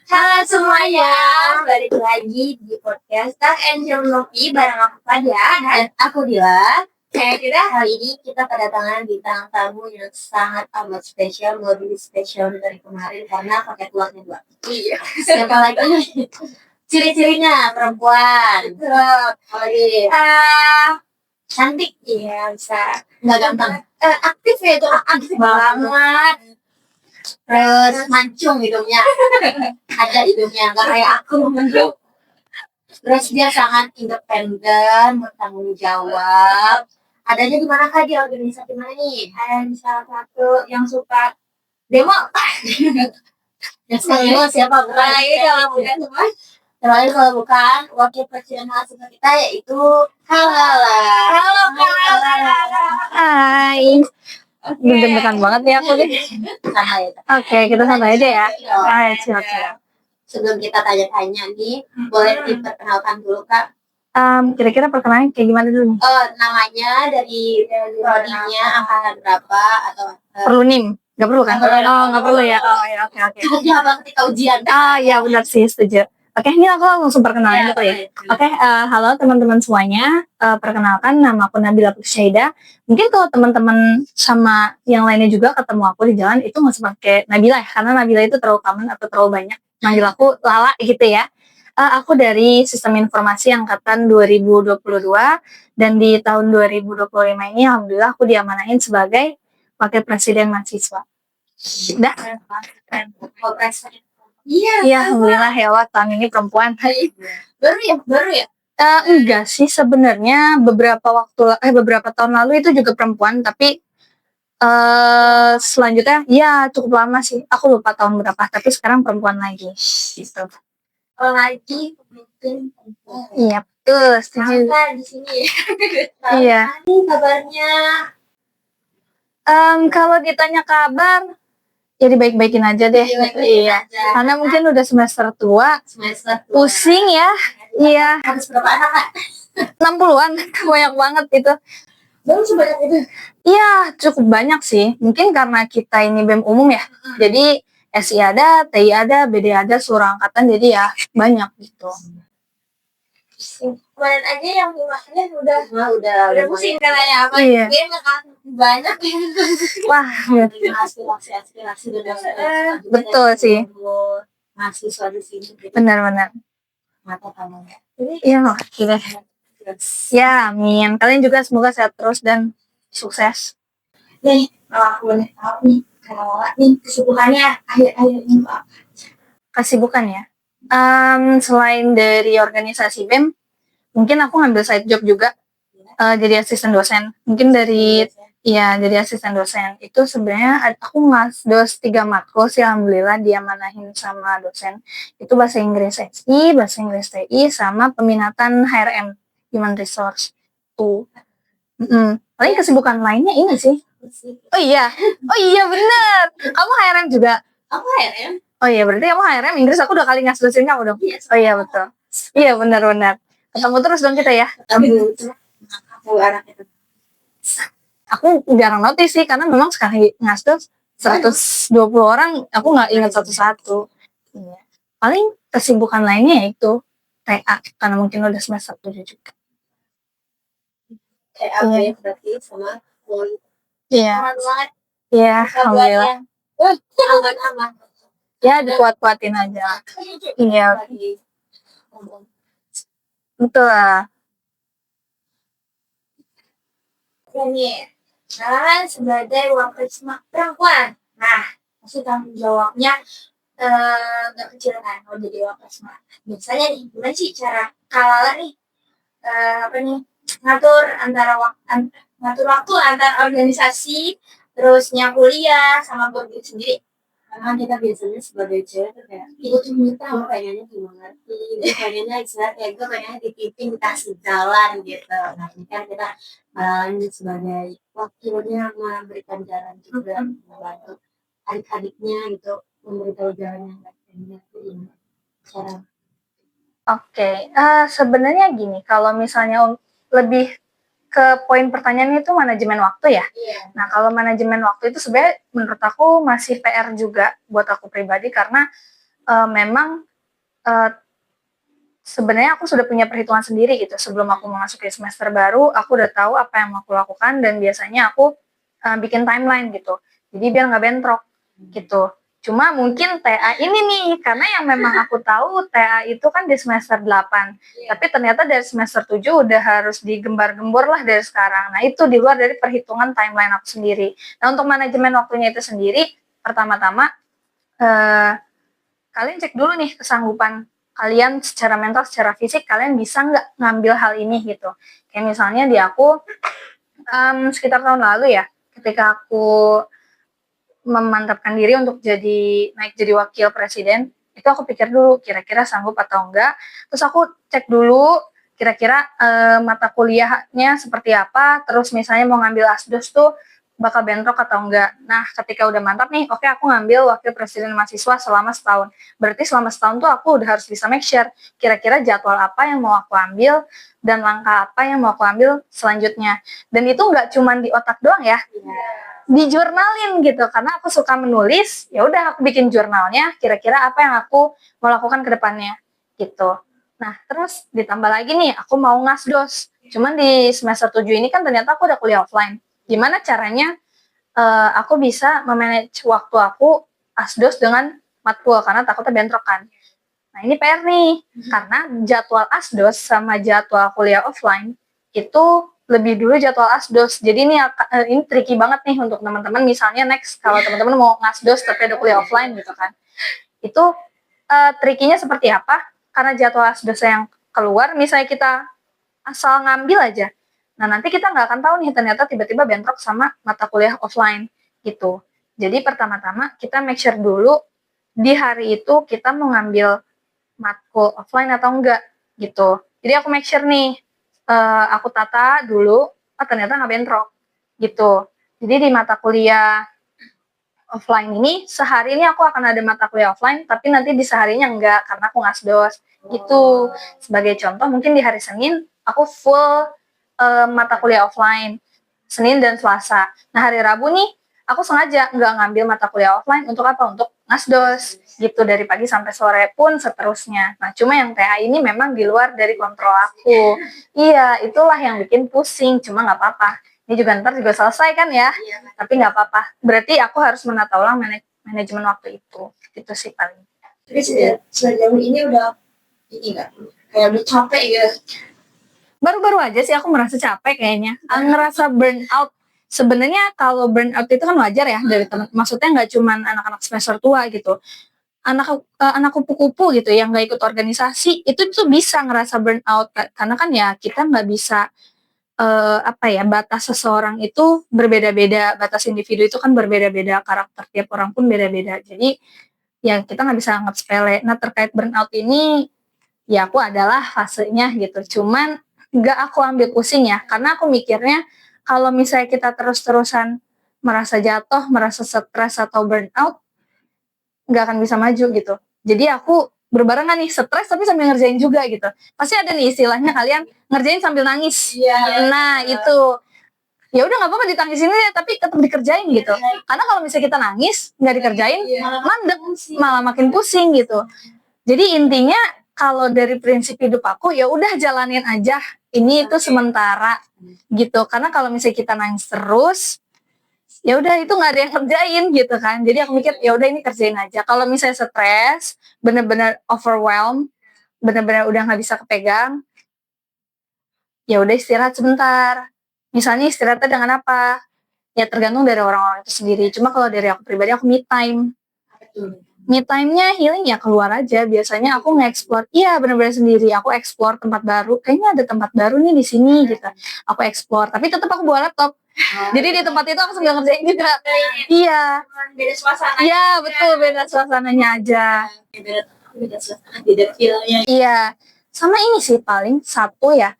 Halo semuanya, balik lagi di podcast Tak Angel Novi bareng aku Fadia dan aku Dila. Kita hari ini kita kedatangan bintang tamu yang sangat amat spesial, lebih spesial dari kemarin karena pakai telurnya dua. Iya. Siapa lagi? Ciri-cirinya perempuan. Lagi. Cantik, iya bisa. Nggak gampang. Aktif ya itu, aktif banget. Terus mancung hidungnya. Ada hidungnya nggak kayak aku menurut. Terus dia sangat independen, bertanggung jawab. Adanya di mana kah di organisasi mana nih? Ada di salah satu yang suka demo. Yang suka demo siapa? Bukan kalau bukan semua. Terakhir kalau bukan wakil presiden mahasiswa kita yaitu Halala. Halo Halala. Hai. Deg-degan banget nih aku nih. Santai. Oke, kita santai aja ya. Ayo, siap. Sebelum kita tanya-tanya nih, boleh diperkenalkan dulu Kak. Kira-kira perkenalan kayak gimana dulu? Namanya dari prodinya angkatan berapa atau Perlu NIM? Gak perlu kan? Oh, gak perlu ya. Oh ya, oke. Kerja apa ketika ujian? Ya benar sih, setuju. Oke, ini aku langsung perkenalan gitu ya. Oke, halo teman-teman semuanya. Perkenalkan, nama aku Nabila Pusyaida. Mungkin kalau teman-teman sama yang lainnya juga ketemu aku di jalan itu nggak usah pakai Nabila ya, karena Nabila itu terlalu common atau terlalu banyak. Manggil aku Lala gitu ya. Aku dari Sistem Informasi Angkatan 2022 dan di tahun 2025 ini alhamdulillah aku diamanahin sebagai Wakil Presiden Mahasiswa. Udah? Iya, alhamdulillah ya Allah tahun ini perempuan. Baru ya? Enggak sih sebenarnya beberapa tahun lalu itu juga perempuan, tapi selanjutnya ya cukup lama sih. Aku lupa tahun berapa, tapi sekarang perempuan lagi. Gitu. Lagi mungkin. Iya, betul. Setuju. Di sini. Iya. Kabarnya? Kalau ditanya kabar, ya dibaik-baikin aja deh. Iya. Karena mungkin udah semester tua. Pusing ya. Iya. Harus berapa anak Kak? 60-an. Banyak banget itu. Baru sebanyak itu? Iya, cukup banyak sih. Mungkin karena kita ini BEM umum ya. Jadi SI ada, TI ada, BD ada, seluruh angkatan. Jadi ya banyak gitu. Kemarin aja yang dimakannya udah pusing katanya apa? Iya. Banyak ya. Wah, aspirasi betul sih. Mahasiswa di sini. Benar-benar. Mata kamu. Iya, makasih deh. Ya, amin. Kalian juga semoga sehat terus dan sukses. Nih, kalau aku boleh tahu nih, kalau nih kesibukannya akhir-akhir ini apa? Kesibukan ya. Selain dari organisasi BEM, mungkin aku ngambil side job juga. Jadi asisten dosen. Mungkin jadi asisten dosen. Itu sebenarnya aku ngasdos 3 matkul sih alhamdulillah diamanahin sama dosen. Itu bahasa Inggris SI, bahasa Inggris TI, sama peminatan HRM, Human Resource. Tuh. Paling kesibukan lainnya ini sih. Oh iya benar. Kamu HRM juga? Aku HRM. Oh iya, berarti kamu HRM Inggris. Aku udah kali ngasdosin kamu dong. Yes. Oh iya betul. Iya benar. Ketemu terus dong kita ya. Aku anak itu. Aku jarang notice sih karena memang sekali ngasdos 120 orang, aku nggak ingat satu-satu. Iya. Paling kesibukan lainnya yaitu TA karena mungkin udah semester 7 juga. TA berarti sama poli. Iya. Iya, alhamdulillah. Aman. Ya dikuat-kuatin aja. Iya. Betul lah. Ini sebagai wakil perempuan. Nah, pasti tanggung jawabnya nggak kecil kan kalau jadi wakil SMA. Biasanya nih, gimana sih cara Kalala nih ngatur waktu antara organisasi, terusnya kuliah sama berbagi sendiri. Karena kita biasanya sebagai cewek tuh kayak ikut minta pengennya gimana sih, pengennya kayak gue pengennya ditipin dikasih jalan gitu. Nah ini kan kita sebagai wakilnya memberikan jalan juga, membantu adik-adiknya gitu, memberitahu jalan yang baiknya ini cara. Oke, sebenarnya gini, kalau misalnya lebih ke poin pertanyaannya itu manajemen waktu ya. Iya. Nah, kalau manajemen waktu itu sebenarnya menurut aku masih PR juga buat aku pribadi karena memang sebenarnya aku sudah punya perhitungan sendiri gitu. Sebelum aku memasuki semester baru, aku udah tahu apa yang mau aku lakukan dan biasanya aku bikin timeline gitu. Jadi biar nggak bentrok gitu. Cuma mungkin TA ini nih, karena yang memang aku tahu TA itu kan di semester 8. Tapi ternyata dari semester 7 udah harus digembar-gembor lah dari sekarang. Nah itu di luar dari perhitungan timeline aku sendiri. Nah untuk manajemen waktunya itu sendiri, pertama-tama kalian cek dulu nih kesanggupan kalian secara mental, secara fisik, kalian bisa nggak ngambil hal ini gitu. Kayak misalnya di aku, sekitar tahun lalu ya, ketika aku memantapkan diri untuk naik jadi wakil presiden, itu aku pikir dulu kira-kira sanggup atau enggak. Terus aku cek dulu kira-kira mata kuliahnya seperti apa, terus misalnya mau ngambil asdos tuh bakal bentrok atau enggak. Nah, ketika udah mantap nih, oke aku ngambil wakil presiden mahasiswa selama setahun. Berarti selama setahun tuh aku udah harus bisa make sure kira-kira jadwal apa yang mau aku ambil dan langkah apa yang mau aku ambil selanjutnya. Dan itu nggak cuma di otak doang ya. Dijurnalin gitu, karena aku suka menulis, ya udah aku bikin jurnalnya kira-kira apa yang aku mau lakukan ke depannya gitu. Nah, terus ditambah lagi nih, aku mau ngasdos. Cuman di semester 7 ini kan ternyata aku udah kuliah offline. Gimana caranya aku bisa memanage waktu aku asdos dengan matkul, karena takutnya bentrok kan. Nah, ini PR nih, karena jadwal asdos sama jadwal kuliah offline itu lebih dulu jadwal asdos. Jadi ini tricky banget nih untuk teman-teman, misalnya next kalau teman-teman mau ngasdos tapi ada kuliah offline gitu kan. Itu trikinya seperti apa? Karena jadwal asdos yang keluar, misalnya kita asal ngambil aja. Nah, nanti kita nggak akan tahu nih, ternyata tiba-tiba bentrok sama mata kuliah offline gitu. Jadi pertama-tama kita make sure dulu di hari itu kita mau ngambil matkul offline atau enggak gitu. Jadi aku make sure nih, aku tata dulu, ternyata nggak bentrok gitu. Jadi di mata kuliah offline ini, sehari ini aku akan ada mata kuliah offline, tapi nanti di seharinya enggak, karena aku ngasdos gitu. Sebagai contoh, mungkin di hari Senin aku full mata kuliah offline, Senin dan Selasa. Nah, hari Rabu nih, aku sengaja nggak ngambil mata kuliah offline, untuk apa? Untuk ngasdos, gitu, dari pagi sampai sore pun seterusnya. Nah, cuma yang TA ini memang di luar dari kontrol aku. Iya, itulah yang bikin pusing, cuma nggak apa-apa. Ini juga ntar juga selesai kan ya, tapi nggak apa-apa. Berarti aku harus menata ulang manajemen waktu itu. Itu sih paling. Tapi sejauh ini udah ini nggak? Kayak udah capek gitu. Baru-baru aja sih aku merasa capek kayaknya. Ngerasa burn out. Sebenarnya kalau burn out itu kan wajar ya dari teman. Maksudnya nggak cuma anak-anak semester tua gitu. Anak kupu-kupu gitu yang nggak ikut organisasi itu tuh bisa ngerasa burn out, karena kan ya kita nggak bisa batas seseorang itu berbeda-beda, batas individu itu kan berbeda-beda, karakter tiap orang pun beda-beda. Jadi ya kita nggak bisa anggap sepele. Nah, terkait burnout ini ya aku adalah fasenya gitu. Cuman nggak aku ambil pusing ya, karena aku mikirnya kalau misalnya kita terus-terusan merasa jatuh, merasa stres atau burnout, nggak akan bisa maju gitu. Jadi aku berbarengan nih, stres tapi sambil ngerjain juga gitu. Pasti ada nih istilahnya kalian ngerjain sambil nangis. Nah itu ya udah nggak apa-apa ditangisin aja, tapi tetap dikerjain gitu. Karena kalau misalnya kita nangis nggak dikerjain, mandek, malah makin pusing gitu. Jadi intinya kalau dari prinsip hidup aku ya udah jalanin aja. Ini itu sementara gitu. Karena kalau misalnya kita nangis terus, ya udah itu nggak ada yang kerjain gitu kan. Jadi aku mikir ya udah ini kerjain aja. Kalau misalnya stres, bener-bener overwhelmed, bener-bener udah nggak bisa kepegang, ya udah istirahat sebentar. Misalnya istirahatnya dengan apa? Ya tergantung dari orang-orang itu sendiri. Cuma kalau dari aku pribadi, aku me time. Me time-nya healing ya keluar aja. Biasanya aku nge-explore, iya bener-bener sendiri. Aku explore tempat baru. Kayaknya ada tempat baru nih di sini gitu. Aku explore, tapi tetap aku bawa laptop. Jadi di tempat itu aku sambil ngerjain juga. Iya. Beda suasana. Iya betul, beda suasananya aja. Beda suasana, beda feel-nya. Iya. Sama ini sih paling satu ya.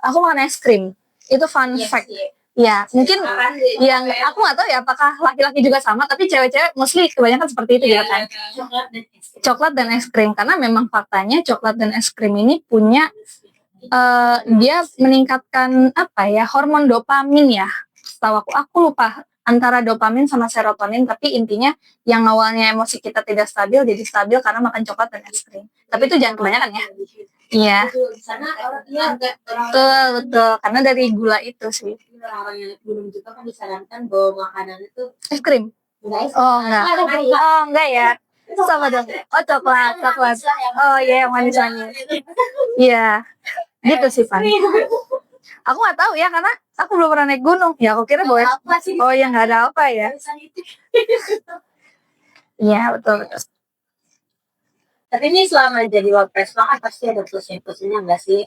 Aku makan es krim. Itu fun fact. Ya, mungkin yang aku nggak tahu ya apakah laki-laki juga sama, tapi cewek-cewek mostly kebanyakan seperti itu ya kan. Coklat dan es krim, karena memang faktanya coklat dan es krim ini punya dia meningkatkan hormon dopamin ya. Setahu aku lupa antara dopamin sama serotonin, tapi intinya yang awalnya emosi kita tidak stabil jadi stabil karena makan coklat dan es krim. Tapi itu jangan kebanyakan ya. Iya. Betul. Karena dari gula itu sih. Orang yang minum juga kan disarankan bahwa makanan itu Es krim. enggak. Oh enggak ya. Sama dong. Oh coklat. Oh iya yang manis-manis. Iya. Gitu sih Pan. Aku nggak tahu ya karena aku belum pernah naik gunung. Ya aku kira boleh. Oh ya nggak ada apa ya. Iya betul. Tapi ini selama jadi wapres kan pasti ada plus-plusnya nggak sih?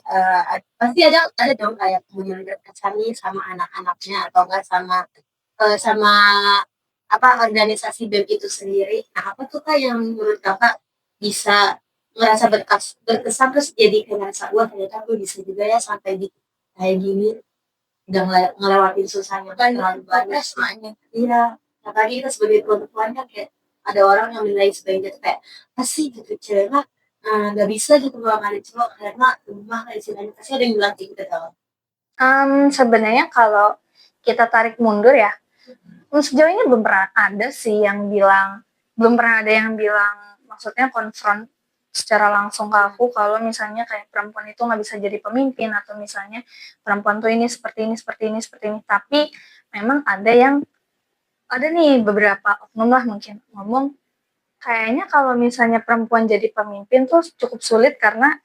Pasti ada dong kayak punya kesannya sama anak-anaknya atau enggak sama apa organisasi BEM itu sendiri. Nah, apa tuh Kak yang menurut Kakak bisa ngerasa berkesan terus jadi ngerasa wah ternyata aku bisa juga ya sampai di kayak gini udah ngelewatin susahnya terlalu banyak semuanya. Iya, apalagi kita sebagai perempuan kan kayak ada orang yang menilai sebagai kayak pasti gitu cewek mah nggak bisa gitu melakukan itu karena rumah kayak istilahnya pasti ada yang bilang gitu dong. Sebenarnya kalau kita tarik mundur ya, sejauh ini belum pernah ada sih yang bilang, belum pernah ada yang bilang, maksudnya konfront secara langsung ke aku kalau misalnya kayak perempuan itu nggak bisa jadi pemimpin atau misalnya perempuan tuh ini seperti ini seperti ini seperti ini. Tapi memang ada nih beberapa oknum lah mungkin ngomong kayaknya kalau misalnya perempuan jadi pemimpin tuh cukup sulit karena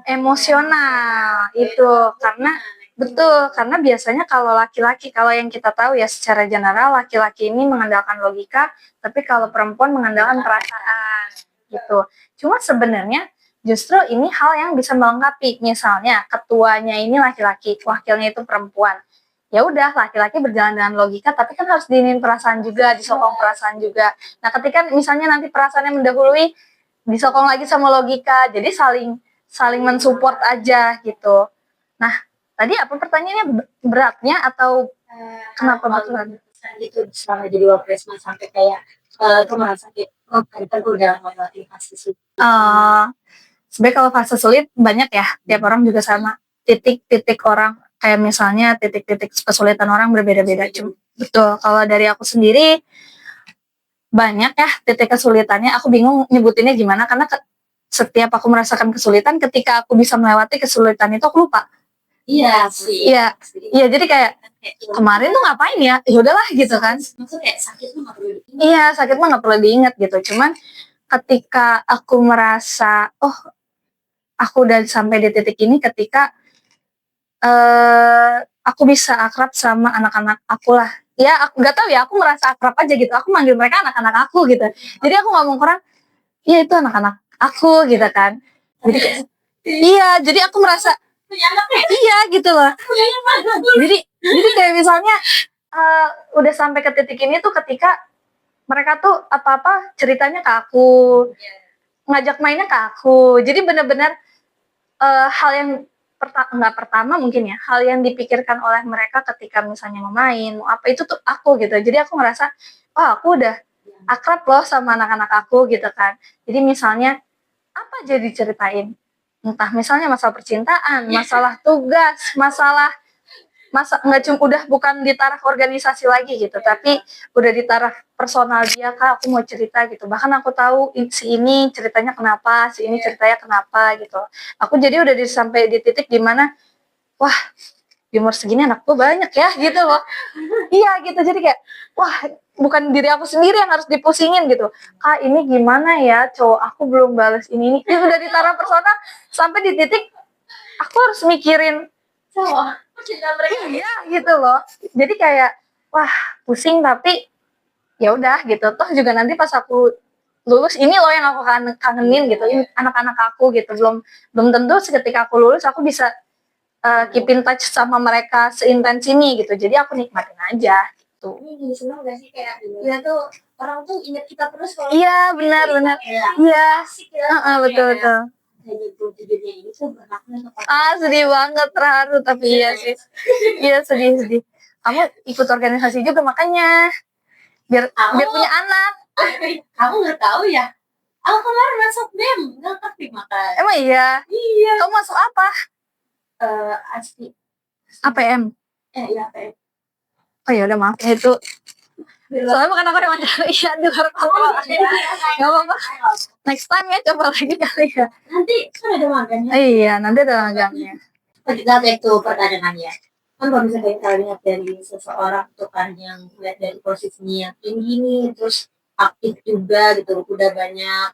emosional itu karena betul karena biasanya kalau laki-laki kalau yang kita tahu ya secara general laki-laki ini mengandalkan logika tapi kalau perempuan mengandalkan perasaan gitu. Cuma sebenarnya justru ini hal yang bisa melengkapi misalnya ketuanya ini laki-laki wakilnya itu perempuan ya udah laki-laki berjalan dengan logika tapi kan harus diinin perasaan juga disokong perasaan juga. Nah ketika misalnya nanti perasaannya mendahului disokong lagi sama logika jadi saling mensupport aja gitu. Nah tadi apa pertanyaannya beratnya atau kenapa betulan Gitu selama jadi wapres sampai kayak kemarin sakit kita udah ngelewatin fase sulit. Sebenarnya kalau fase sulit banyak ya tiap orang juga sama titik-titik orang kayak misalnya titik-titik kesulitan orang berbeda-beda. Betul kalau dari aku sendiri banyak ya titik kesulitannya aku bingung nyebutinnya gimana karena setiap aku merasakan kesulitan ketika aku bisa melewati kesulitan itu aku lupa. Iya sih. Iya jadi kayak kemarin tuh ngapain ya? Ya udahlah gitu kan. Maksudnya kayak sakit tuh nggak perlu diingat. Iya sakit mah nggak perlu diingat gitu. Cuman ketika aku merasa aku udah sampai di titik ini ketika aku bisa akrab sama anak-anak aku lah. Ya aku nggak tahu ya aku merasa akrab aja gitu. Aku manggil mereka anak-anak aku gitu. Jadi aku ngomong ke orang, ya itu anak-anak aku gitu kan. Jadi iya jadi aku merasa iya gitu loh. Jadi kayak misalnya udah sampai ke titik ini tuh ketika mereka tuh apa-apa ceritanya ke aku, ngajak mainnya ke aku. Jadi benar-benar hal yang nggak pertama mungkin ya, hal yang dipikirkan oleh mereka ketika misalnya mau main, mau apa itu tuh aku gitu. Jadi aku ngerasa, aku udah akrab loh sama anak-anak aku gitu kan. Jadi misalnya apa aja diceritain, entah misalnya masalah percintaan, masalah tugas, nggak cuma udah bukan di taraf organisasi lagi gitu tapi udah di taraf personal dia Kak aku mau cerita gitu bahkan aku tahu si ini ceritanya kenapa si ini ceritanya kenapa gitu aku jadi udah sampai di titik dimana wah di umur segini anakku banyak ya gitu loh. Iya gitu jadi kayak wah bukan diri aku sendiri yang harus dipusingin gitu Kak ini gimana ya cowok aku belum balas ini ya udah di taraf personal sampai di titik aku harus mikirin cinta mereka iya gitu loh jadi kayak wah pusing tapi ya udah gitu toh juga nanti pas aku lulus ini loh yang aku kangenin gitu ini anak-anak aku gitu belum tentu ketika aku lulus aku bisa keep in touch sama mereka seintens ini gitu jadi aku nikmatin aja gitu. Ini seneng gak sih kayak ya tuh orang tuh ingat kita terus kalau iya benar iya betul sedih banget terharu tapi iya sih iya sedih kamu ikut organisasi juga makanya biar punya anak. Kamu nggak tahu ya aku kemarin masuk BEM nggak ngerti makan Emang iya kamu masuk apa asli APM iya APM Oh ya udah, maaf ya itu. Soalnya bukan aku yang wawancara, iya di luar kota. Gak apa-apa. Next time ya, coba lagi kali ya. Nanti kan ada magangnya. Iya, nanti ada magangnya. Kita back to pertanyaannya. Kan kalau misalnya kita lihat dari seseorang tuh kan yang lihat dari posisinya yang tinggi nih, terus aktif juga gitu, udah banyak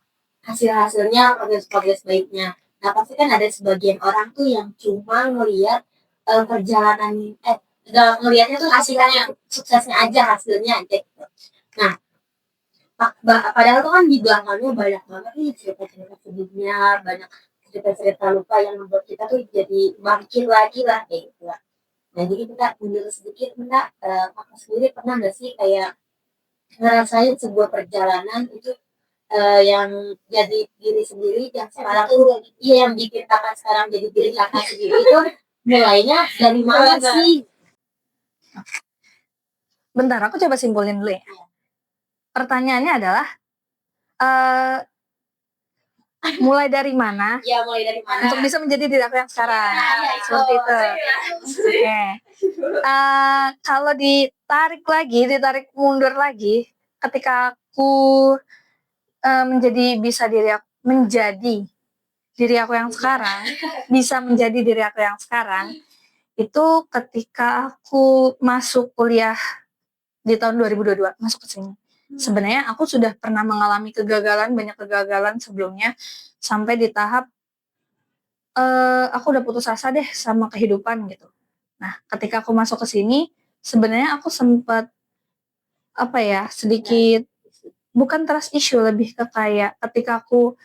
hasil-hasilnya, progres-progres baiknya. Nah pasti kan ada sebagian orang tuh yang cuma ngelihat perjalanan, ngelihatnya tuh hasilnya, suksesnya aja, hasilnya aja gitu. Nah padahal tuh kan di belakangnya banyak banget nih cerita-cerita sedihnya, banyak cerita-cerita lupa yang membuat kita tuh jadi bangkit lagi lah kayak gitu lah. Nah jadi kita mundur sedikit, Mbak, kakak sendiri pernah nggak sih kayak ngerasain sebuah perjalanan itu yang jadi diri sendiri yang sekarang tuh iya yang bikin kakak sekarang jadi diri kakak sendiri itu mulainya dari mana sih? Bentar, aku coba simpulin dulu ya. Pertanyaannya adalah mulai dari mana? Ya mulai dari mana? Untuk bisa menjadi diri aku yang sekarang. Seperti itu. Oke. Kalau ditarik mundur lagi, ketika aku menjadi diri aku yang sekarang, bisa menjadi diri aku yang sekarang, itu ketika aku masuk kuliah di tahun 2022, masuk ke sini. Sebenarnya aku sudah pernah mengalami banyak kegagalan sebelumnya, sampai di tahap aku udah putus asa deh sama kehidupan gitu. Nah, ketika aku masuk ke sini, sebenarnya aku sempat sedikit bukan trust issue, lebih ke kayak ketika aku,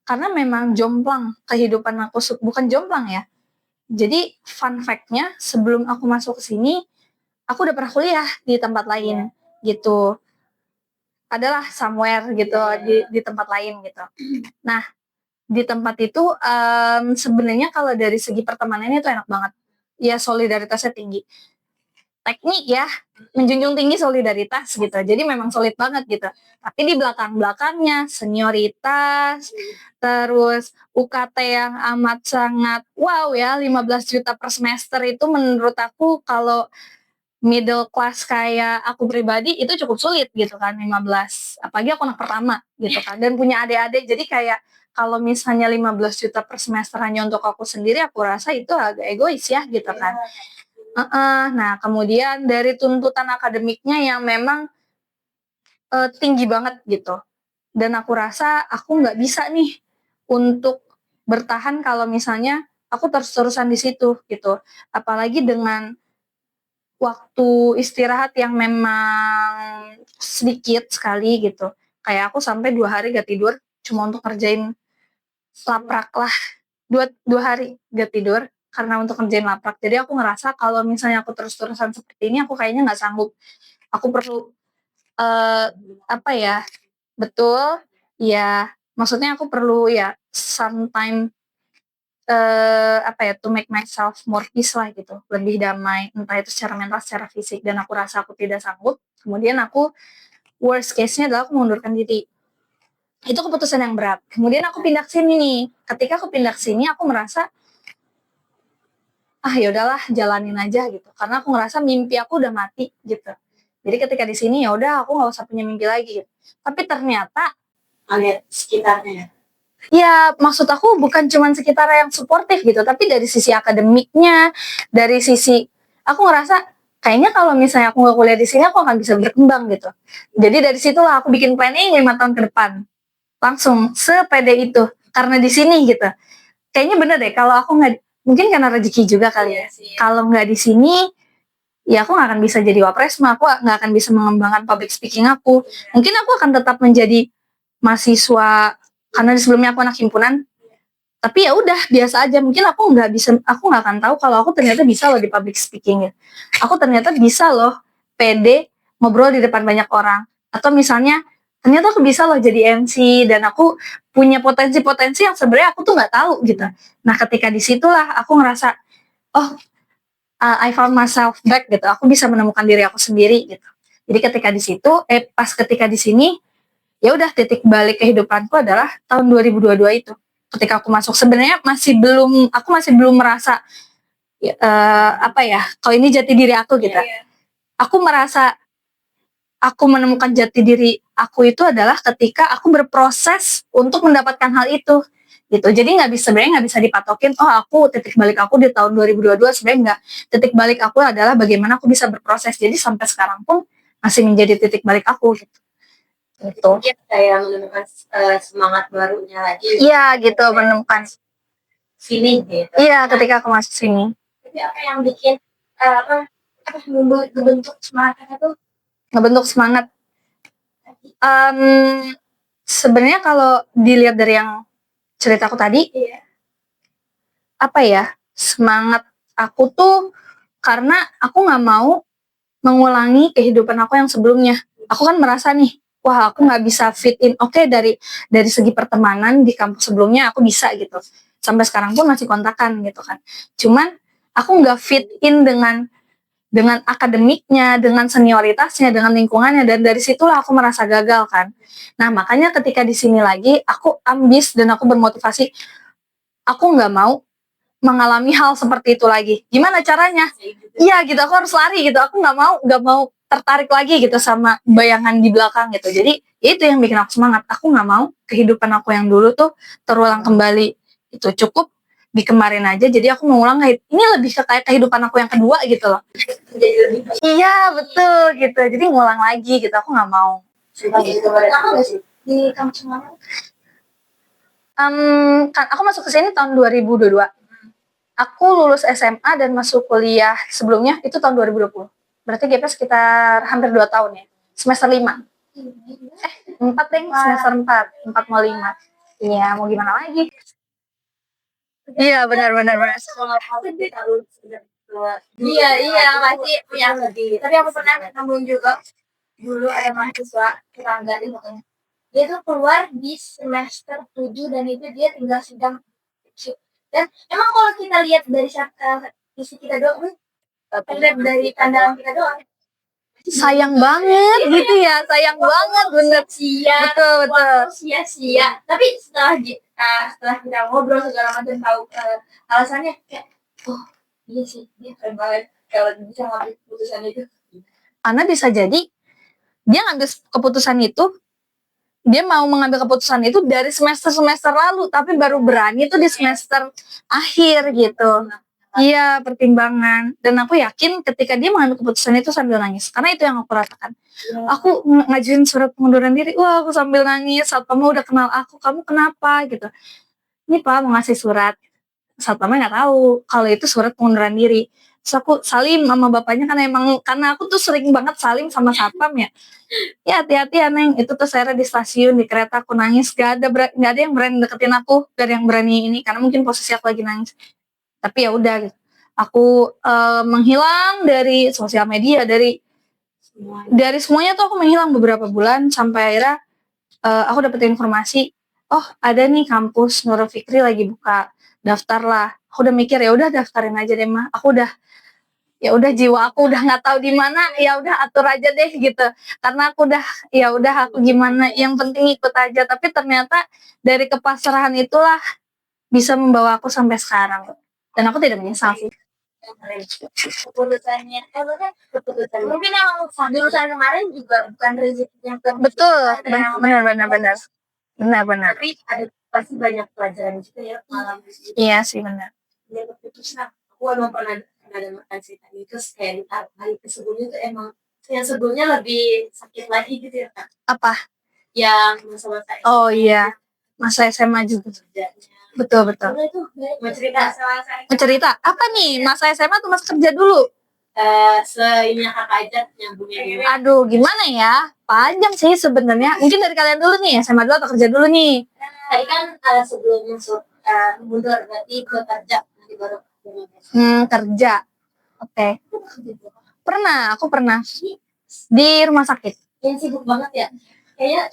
karena memang jomplang kehidupan aku, bukan jomplang ya. Jadi fun fact-nya, sebelum aku masuk ke sini, aku udah pernah kuliah di tempat lain gitu. Adalah somewhere gitu di tempat lain gitu. Nah, di tempat itu sebenarnya kalau dari segi pertemanannya itu enak banget. Ya solidaritasnya tinggi. Teknik ya, menjunjung tinggi solidaritas gitu. Jadi memang solid banget gitu. Tapi di belakang-belakangnya senioritas, terus UKT yang amat sangat wow ya, 15 juta per semester itu menurut aku kalau middle class kayak aku pribadi itu cukup sulit gitu kan, 15. Apalagi aku anak pertama gitu kan, dan punya adik-adik, jadi kayak kalau misalnya 15 juta per semester hanya untuk aku sendiri, aku rasa itu agak egois ya gitu kan. Nah kemudian dari tuntutan akademiknya yang memang tinggi banget gitu, dan aku rasa aku nggak bisa nih untuk bertahan kalau misalnya aku terus-terusan di situ gitu, apalagi dengan waktu istirahat yang memang sedikit sekali gitu. Kayak aku sampai 2 hari gak tidur cuma untuk ngerjain laprak lah. Dua hari gak tidur karena untuk ngerjain laprak. Jadi aku ngerasa kalau misalnya aku terus-terusan seperti ini, aku kayaknya gak sanggup. Aku perlu betul ya, maksudnya aku perlu ya sometime to make myself more peace lah gitu, lebih damai, entah itu secara mental, secara fisik, dan aku rasa aku tidak sanggup. Kemudian aku worst case-nya adalah aku mengundurkan diri. Itu keputusan yang berat. Kemudian aku pindah ke sini nih. Ketika aku pindah ke sini, aku merasa ya udahlah, jalanin aja gitu. Karena aku ngerasa mimpi aku udah mati gitu. Jadi ketika di sini ya udah, aku nggak usah punya mimpi lagi. Gitu. Tapi ternyata lihat sekitarnya. Ya, maksud aku bukan cuma sekitar yang suportif gitu, tapi dari sisi akademiknya, dari sisi aku ngerasa kayaknya kalau misalnya aku nggak kuliah di sini, aku akan bisa berkembang gitu. Jadi dari situlah aku bikin planning 5 tahun ke depan, langsung sepede itu, karena di sini gitu. Kayaknya bener deh, kalau aku nggak, mungkin karena rezeki juga kali ya. Kalau nggak di sini, ya aku nggak akan bisa jadi wapresma, aku nggak akan bisa mengembangkan public speaking aku. Mungkin aku akan tetap menjadi mahasiswa karena sebelumnya aku anak himpunan, tapi ya udah biasa aja. Mungkin aku nggak akan tahu kalau aku ternyata bisa loh di public speaking ya. Aku ternyata bisa loh pede ngobrol di depan banyak orang, atau misalnya ternyata aku bisa loh jadi MC, dan aku punya potensi-potensi yang sebenarnya aku tuh nggak tahu gitu. Nah ketika disitulah aku ngerasa I found myself back gitu, aku bisa menemukan diri aku sendiri gitu. Jadi ketika di situ ketika di sini, ya udah titik balik kehidupanku adalah tahun 2022 itu. Ketika aku masuk, sebenarnya aku masih belum merasa kalau ini jati diri aku gitu. aku merasa aku menemukan jati diri aku itu adalah ketika aku berproses untuk mendapatkan hal itu gitu. Jadi sebenarnya nggak bisa dipatokin, oh aku titik balik aku di tahun 2022, sebenarnya nggak. Titik balik aku adalah bagaimana aku bisa berproses. Jadi sampai sekarang pun masih menjadi titik balik aku gitu. Gitu. Kayak menemukan semangat barunya lagi. Iya gitu, menemukan sini gitu. Iya, ketika aku masuk sini. Tapi apa yang bikin membentuk semangatnya tuh? Ngebentuk semangat. Sebenarnya kalau dilihat dari yang ceritaku tadi, apa ya, semangat aku tuh karena aku nggak mau mengulangi kehidupan aku yang sebelumnya. Aku kan merasa nih, wah aku nggak bisa fit in. Oke, dari segi pertemanan di kampus sebelumnya aku bisa gitu. Sampai sekarang pun masih kontakan gitu kan. Cuman aku nggak fit in dengan akademiknya, dengan senioritasnya, dengan lingkungannya, dan dari situlah aku merasa gagal kan. Nah makanya ketika di sini lagi aku ambis dan aku bermotivasi, aku nggak mau mengalami hal seperti itu lagi. Gimana caranya? Iya gitu, aku harus lari gitu. Aku nggak mau tertarik lagi gitu sama bayangan di belakang gitu. Jadi itu yang bikin aku semangat. Aku nggak mau kehidupan aku yang dulu tuh terulang kembali. Itu cukup di kemarin aja. Jadi aku mengulang ini lebih ke kayak kehidupan aku yang kedua gitu loh. Iya betul gitu. Jadi ngulang lagi gitu. Aku nggak mau. Di kampus mana? Kan aku masuk ke sini tahun 2022. Aku lulus SMA dan masuk kuliah sebelumnya itu tahun 2020. Berarti gapnya sekitar hampir 2 tahun ya. Semester 5. 4 deh, semester 4. 4 mau 5. Iya, mau gimana lagi? Iya, benar. Iya, pasti punya lebih. Tapi aku pernah nambung juga dulu ada mahasiswa tetangga di makanya. Dia tuh keluar di semester 7 dan itu dia tinggal sidang. Dan emang kalau kita lihat dari isi kita doang, lihat dari pandangan kita doang, sayang banget gitu ya, sayang banget bener. Betul. Sia-sia. Tapi setelah kita ngobrol segala macam tahu alasannya kayak, oh iya sih dia keren banget kalau bisa ngambil keputusan itu. Karena bisa jadi dia ngambil keputusan itu, dia mau mengambil keputusan itu dari semester lalu, tapi baru berani itu di semester akhir gitu. Iya, pertimbangan. Dan aku yakin ketika dia mengambil keputusan itu sambil nangis. Karena itu yang aku rasakan. Aku ngajuin surat pengunduran diri, wah aku sambil nangis. Satpamnya udah kenal aku, kamu kenapa gitu. Ini Pak mau ngasih surat. Satpamnya nggak tahu kalau itu surat pengunduran diri. Terus aku salim sama bapaknya kan emang karena aku tuh sering banget salim sama satpam ya. Ya hati-hati ya Neng, itu tuh saya di stasiun di kereta aku nangis, gak ada yang berani deketin aku, gak ada yang berani ini karena mungkin posisi aku lagi nangis. Tapi ya udah, aku menghilang dari sosial media, dari semuanya tuh aku menghilang beberapa bulan sampai akhirnya aku dapet informasi, oh ada nih kampus Nurul Fikri lagi buka, daftar lah. Aku udah mikir ya udah daftarin aja deh mah. Aku udah ya udah jiwa aku udah nggak tahu di mana, ya udah atur aja deh gitu. Karena aku udah ya udah aku gimana, yang penting ikut aja. Tapi ternyata dari kepasrahan itulah bisa membawa aku sampai sekarang. Dan aku tidak menyesal sih. Keputusannya mungkin emang jurusan kemarin juga bukan rezeki yang betul benar tapi ada pasti banyak pelajaran juga ya malam iya sih benar. Dia keputusan aku emang pernah ada makan cerita itu kayak hari sebelumnya tuh emang yang sebelumnya lebih sakit lagi gitu ya Kak. Apa yang masa-masa oh iya masa SMA juga betul mau cerita apa nih masa SMA tuh masa kerja dulu seinnya Kakak aja nyambungnya dulu. Aduh gimana ya, panjang sih sebenarnya. Mungkin dari kalian dulu nih, SMA dulu atau kerja dulu nih? Tadi kan sebelum masuk mundur berarti ke kerja nanti baru kerja. Oke. Aku pernah di rumah sakit. Yang sibuk banget ya. Kayaknya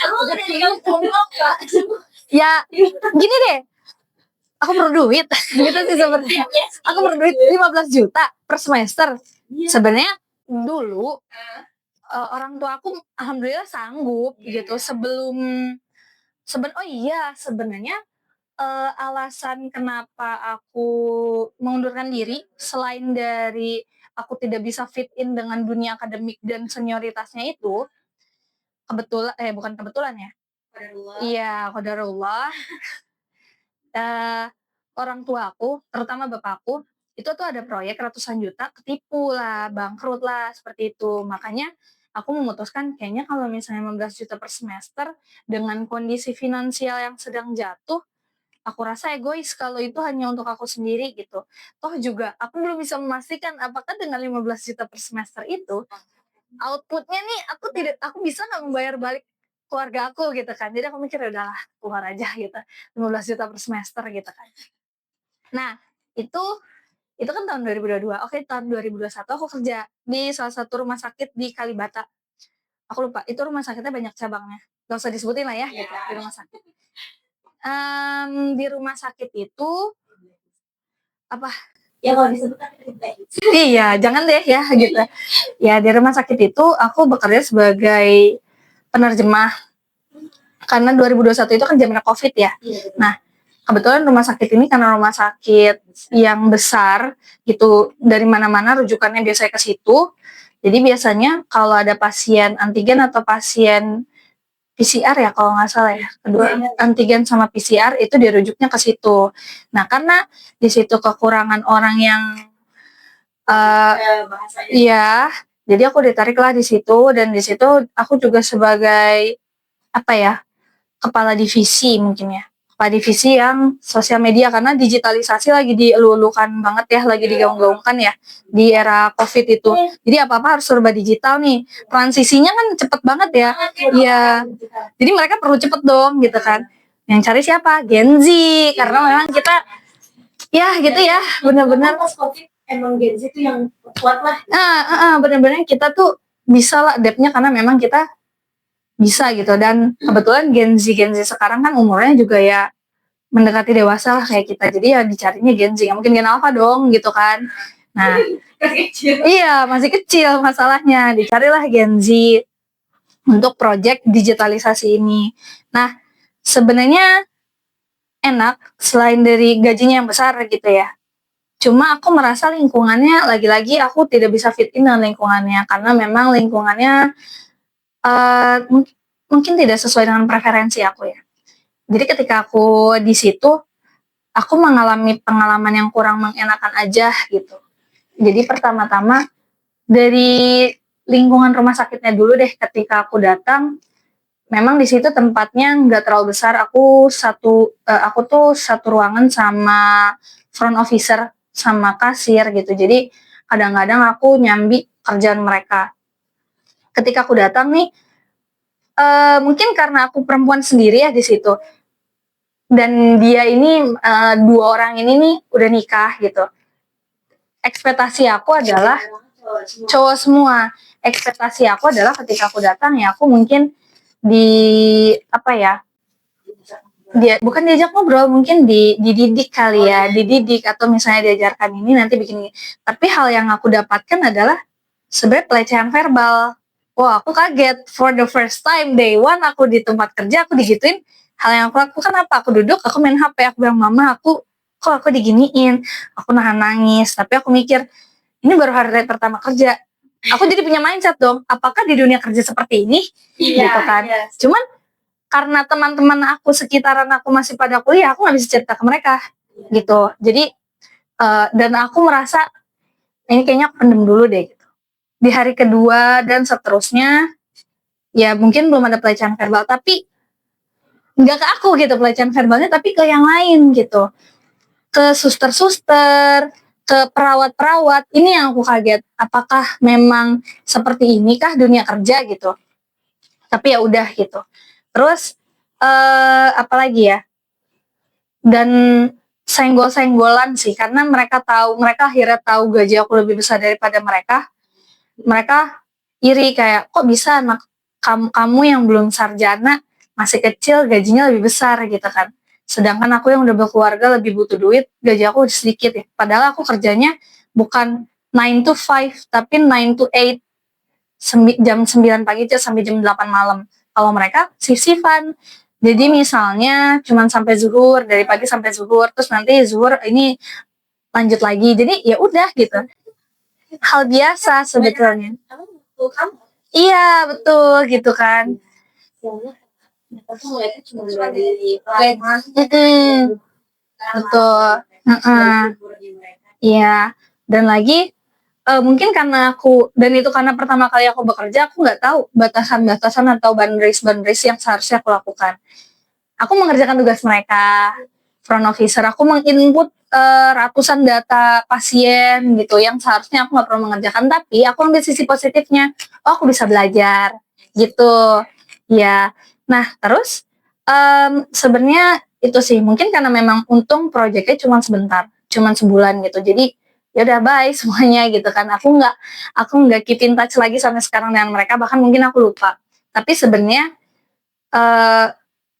aku udah ngomong Kak. Ya, gini deh. Aku perlu duit gitu sih sebenarnya. Aku perlu duit 15 juta per semester. Sebenarnya dulu orang tua aku alhamdulillah sanggup gitu sebenarnya alasan kenapa aku mengundurkan diri selain dari aku tidak bisa fit in dengan dunia akademik dan senioritasnya itu, bukan kebetulan ya, iya qadarullah, eee, orang tua aku, terutama bapakku, itu tuh ada proyek ratusan juta, ketipu lah, bangkrut lah, seperti itu. Makanya aku memutuskan kayaknya kalau misalnya 15 juta per semester dengan kondisi finansial yang sedang jatuh, aku rasa egois kalau itu hanya untuk aku sendiri gitu. Toh juga aku belum bisa memastikan apakah dengan 15 juta per semester itu, output-nya nih aku bisa nggak membayar balik keluarga aku gitu kan. Jadi aku mikir, "Ya udahlah keluar aja," gitu, 15 juta per semester gitu kan. Nah, itu kan tahun 2022. Oke, tahun 2021 aku kerja di salah satu rumah sakit di Kalibata. Aku lupa, itu rumah sakitnya banyak cabangnya. Gak usah disebutin lah ya, gitu, di rumah sakit. Di rumah sakit itu, apa? Ya kalau disebut kan Iya, jangan deh ya, gitu. Ya, di rumah sakit itu aku bekerja sebagai penerjemah. Karena 2021 itu kan zamannya COVID ya. Nah, kebetulan rumah sakit ini karena rumah sakit yang besar gitu, dari mana-mana rujukannya biasanya ke situ. Jadi biasanya kalau ada pasien antigen atau pasien PCR ya kalau nggak salah ya, kedua antigen sama PCR itu dirujuknya ke situ. Nah karena di situ kekurangan orang yang iya, jadi aku ditariklah di situ dan di situ aku juga sebagai apa ya, kepala divisi mungkin ya. Kepala divisi yang sosial media karena digitalisasi lagi dielu-elukan banget ya, lagi digaung-gaungkan ya di era Covid itu. Jadi apa-apa harus serba digital nih. Transisinya kan cepet banget ya. Iya. Jadi mereka perlu cepet dong gitu kan. Yang cari siapa? Gen Z. Karena memang kita ya gitu ya, benar-benar emang Gen Z itu yang kuat lah. Benar-benar kita tuh bisa lah adaptnya karena memang kita bisa gitu. Dan kebetulan Gen Z sekarang kan umurnya juga ya mendekati dewasa lah kayak kita, jadi ya dicarinya Gen Z, nggak mungkin Gen Alpha dong gitu kan. Nah iya masih kecil masalahnya, dicarilah Gen Z untuk project digitalisasi ini. Nah sebenarnya enak selain dari gajinya yang besar gitu ya, cuma aku merasa lingkungannya, lagi-lagi aku tidak bisa fit in dengan lingkungannya karena memang lingkungannya mungkin tidak sesuai dengan preferensi aku ya. Jadi ketika aku di situ, aku mengalami pengalaman yang kurang mengenakan aja gitu. Jadi pertama-tama dari lingkungan rumah sakitnya dulu deh, ketika aku datang, memang di situ tempatnya nggak terlalu besar. Aku tuh satu ruangan sama front officer sama kasir gitu. Jadi kadang-kadang aku nyambi kerjaan mereka. Ketika aku datang nih, mungkin karena aku perempuan sendiri ya di situ, dan dia ini dua orang ini nih udah nikah gitu. Ekspektasi aku adalah cowok semua. Ekspektasi aku adalah ketika aku datang ya aku mungkin bukan diajak ngobrol, mungkin dididik kali ya, dididik atau misalnya diajarkan ini nanti bikin ini. Tapi hal yang aku dapatkan adalah sebenarnya pelecehan verbal. Wah, aku kaget. For the first time, day one aku di tempat kerja, aku digituin. Hal yang aku lakukan apa? Aku duduk, aku main HP, aku bilang, "Mama, kok aku diginiin?" Aku nahan nangis, tapi aku mikir, ini baru hari pertama kerja. Aku jadi punya mindset dong, apakah di dunia kerja seperti ini? Gitu kan. Cuman karena teman-teman aku sekitaran aku masih pada kuliah, aku nggak bisa cerita ke mereka gitu. Jadi dan aku merasa ini kayaknya aku pendem dulu deh gitu. Di hari kedua dan seterusnya ya mungkin belum ada pelecehan verbal, tapi nggak ke aku gitu pelecehan verbalnya, tapi ke yang lain gitu, ke suster-suster, ke perawat-perawat. Ini yang aku kaget, apakah memang seperti ini kah dunia kerja gitu. Tapi ya udah gitu. Terus apalagi ya, dan senggol-senggolan sih, karena mereka akhirnya tahu gaji aku lebih besar daripada mereka iri kayak, kok bisa anak kamu yang belum sarjana masih kecil gajinya lebih besar gitu kan, sedangkan aku yang udah berkeluarga lebih butuh duit, gaji aku sedikit ya, padahal aku kerjanya bukan 9 to 5 tapi 9 to 8, jam 9 pagi sampai jam 8 malam. Kalau mereka shift-shiftan. Jadi misalnya cuman sampai zuhur, dari pagi sampai zuhur, terus nanti zuhur ini lanjut lagi. Jadi ya udah gitu. hal biasa sebetulnya. Kamu Iya betul gitu kan. aku tuh ngeliatnya cuma dari plasma. Betul. Iya. Dan lagi mungkin karena itu karena pertama kali aku bekerja, aku nggak tahu batasan-batasan atau boundaries yang seharusnya aku lakukan. Aku mengerjakan tugas mereka, front officer, aku menginput ratusan data pasien gitu yang seharusnya aku nggak perlu mengerjakan, tapi aku ambil sisi positifnya. Oh, aku bisa belajar gitu. Ya. Nah, terus sebenarnya itu sih mungkin karena memang untung proyeknya cuma sebentar, cuma sebulan gitu. Jadi ya udah bye semuanya gitu kan. Aku nggak keep in touch lagi sampai sekarang dengan mereka, bahkan mungkin aku lupa. Tapi sebenarnya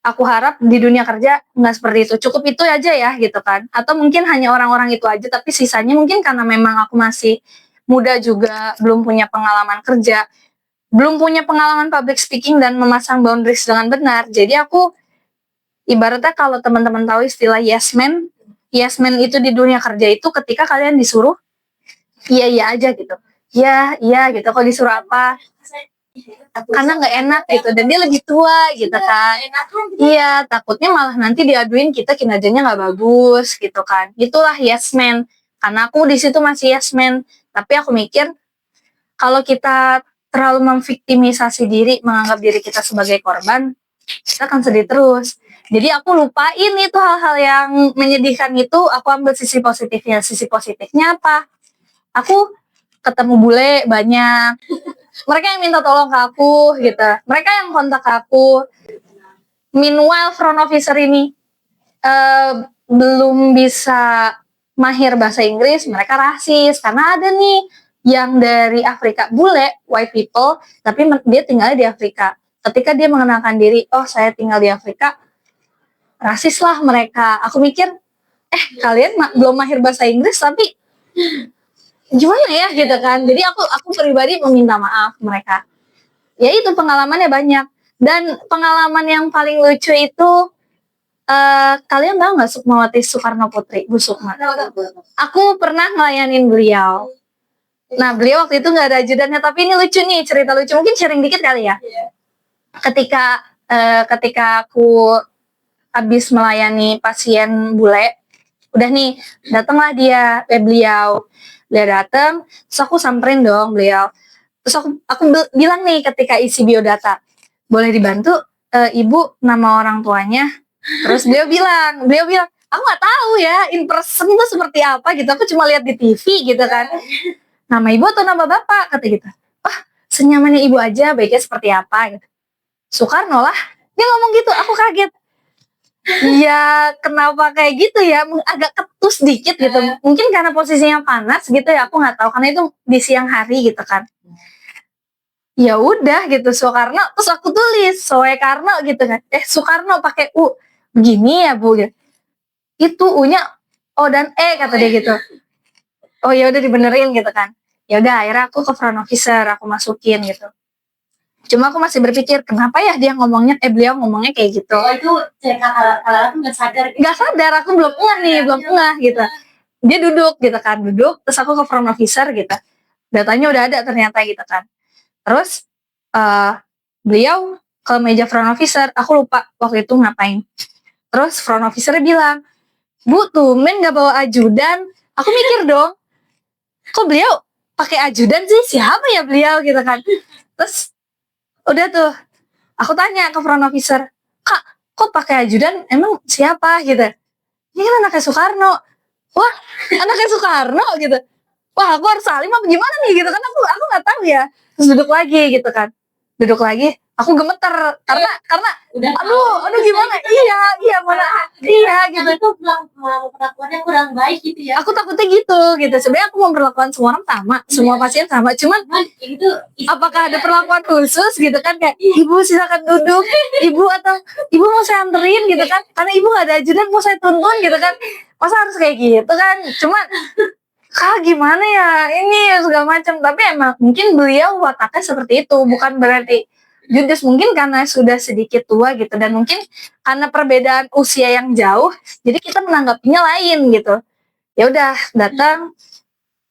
aku harap di dunia kerja nggak seperti itu, cukup itu aja ya gitu kan. Atau mungkin hanya orang-orang itu aja, tapi sisanya mungkin karena memang aku masih muda juga, belum punya pengalaman kerja, belum punya pengalaman public speaking dan memasang boundaries dengan benar. Jadi aku ibaratnya kalau teman-teman tahu istilah yes man itu di dunia kerja itu ketika kalian disuruh iya aja gitu. Iya gitu. Kalau disuruh apa? Karena nggak enak gitu, dan dia lebih tua gitu kan. Iya, takutnya malah nanti diaduin kita kinerjanya nggak bagus gitu kan. Itulah yes man. Karena aku di situ masih yes man, tapi aku mikir kalau kita terlalu memviktimisasi diri, menganggap diri kita sebagai korban, kita akan sedih terus. Jadi aku lupain itu hal-hal yang menyedihkan itu, aku ambil sisi positifnya. Sisi positifnya apa? Aku ketemu bule banyak. Mereka yang minta tolong ke aku gitu. Mereka yang kontak aku. Meanwhile front officer ini belum bisa mahir bahasa Inggris, mereka rasis karena ada nih yang dari Afrika, bule, white people, tapi dia tinggalnya di Afrika. Ketika dia mengenalkan diri, oh saya tinggal di Afrika, rasis lah mereka. Aku mikir, kalian belum mahir bahasa Inggris tapi gimana ya gitu kan. Jadi aku pribadi meminta maaf mereka. Ya itu pengalamannya banyak. Dan pengalaman yang paling lucu itu kalian tahu nggak Sukmawati Soekarno Putri, Bu Sukma? Aku pernah ngelayanin beliau. Nah, beliau waktu itu nggak ada ajudannya, tapi ini lucu nih, cerita lucu. Mungkin sharing dikit kali ya. Ketika aku habis melayani pasien bule, udah nih, datanglah beliau datang, terus aku samperin dong beliau. Terus aku bilang nih ketika isi biodata, boleh dibantu ibu nama orang tuanya? Terus beliau bilang, aku nggak tahu ya in person tuh seperti apa gitu, aku cuma lihat di TV gitu kan. Nama ibu atau nama bapak, kata gitu. Senyamannya ibu aja, baiknya seperti apa gitu. Soekarno lah, dia ngomong gitu, aku kaget. Ya kenapa kayak gitu ya, agak ketus dikit gitu. Mungkin karena posisinya panas gitu ya, aku nggak tahu, karena itu di siang hari gitu kan. Ya udah gitu, Soekarno, terus aku tulis Soekarno gitu kan. Soekarno pakai U, begini ya Bu gitu. Itu U-nya O dan E kata dia gitu. Oh ya udah dibenerin gitu kan. Ya udah akhirnya aku ke front officer, aku masukin gitu. Cuma aku masih berpikir kenapa ya beliau ngomongnya kayak gitu. Oh itu kalau aku nggak sadar. Nggak sadar, aku belum ngeh gitu. Dia duduk gitu kan, terus aku ke front officer gitu. Datanya udah ada ternyata gitu kan. Terus beliau ke meja front officer, aku lupa waktu itu ngapain. Terus front officer bilang, Bu tumben gak bawa ajudan. Aku mikir dong, kok beliau pakai ajudan sih, siapa ya beliau gitu kan. Terus udah tuh aku tanya ke front officer, Kak kok pakai ajudan, emang siapa gitu. Ini kan anaknya Soekarno. Wah anaknya Soekarno gitu. Wah aku harus salim apa gimana nih gitu kan, aku nggak tahu ya. Terus duduk lagi aku gemeter karena udah aduh gimana, mana gitu. Itu perlakuannya kurang baik gitu ya. Aku takutnya gitu. Sebenarnya aku memperlakukan semua orang sama, semua pasien sama, cuman itu apakah ada perlakuan khusus gitu kan, kayak ibu silakan duduk, ibu atau ibu mau saya anterin gitu kan, karena ibu gak ada ajudan mau saya tuntun gitu kan, masa harus kayak gitu kan. Cuman gimana ya ini segala macam. Tapi emang mungkin beliau wataknya seperti itu, bukan berarti judes, mungkin karena sudah sedikit tua gitu, dan mungkin karena perbedaan usia yang jauh, jadi kita menanggapinya lain gitu. Ya udah datang,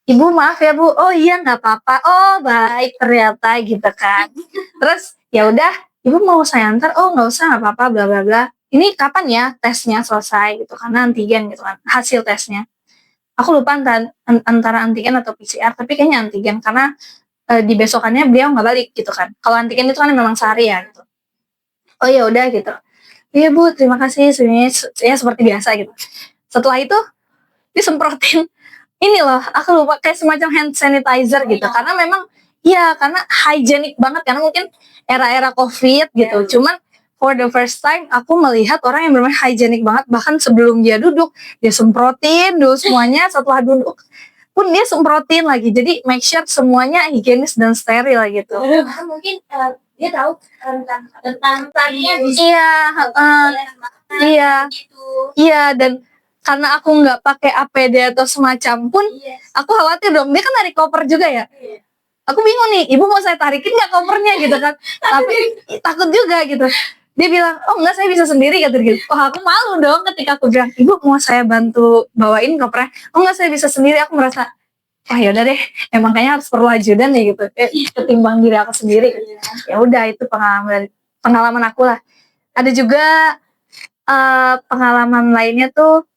Ibu maaf ya Bu, oh iya nggak apa-apa, oh baik ternyata gitu kan. Terus ya udah, Ibu mau saya antar, oh nggak usah nggak apa-apa bla bla bla. Ini kapan ya tesnya selesai gitu karena antigen gitu kan hasil tesnya. Aku lupa antara antigen atau PCR, tapi kayaknya antigen karena di besokannya beliau nggak balik gitu kan. Kalau antigen itu kan memang sehari ya gitu. Oh ya udah gitu. Iya Bu, terima kasih sebenarnya ya seperti biasa gitu. Setelah itu disemprotin ini loh, aku lupa kayak semacam hand sanitizer gitu. Karena memang iya, karena hygienic banget karena mungkin era-era Covid gitu. Cuman for the first time aku melihat orang yang benar-benar hygienic banget, bahkan sebelum dia duduk dia semprotin dulu semuanya, setelah duduk pun dia semprotin lagi. Jadi make sure semuanya higienis dan steril gitu. Karena mungkin dia tahu tentang tadinya Iya, iya, gitu. iya dan karena aku nggak pakai APD atau semacam pun, aku khawatir dong. Dia kan narik koper juga ya. Aku bingung nih, ibu mau saya tarikin nggak kopernya gitu kan? Tapi takut juga gitu. Dia bilang, oh enggak saya bisa sendiri kata gitu. Oh aku malu dong ketika aku bilang, ibu mau saya bantu bawain kopernya? Oh enggak saya bisa sendiri. Aku merasa, wah yaudah deh, emang kayaknya harus perlu ajudan nih gitu. Ketimbang diri aku sendiri. Ya udah itu pengalaman aku lah. Ada juga pengalaman lainnya tuh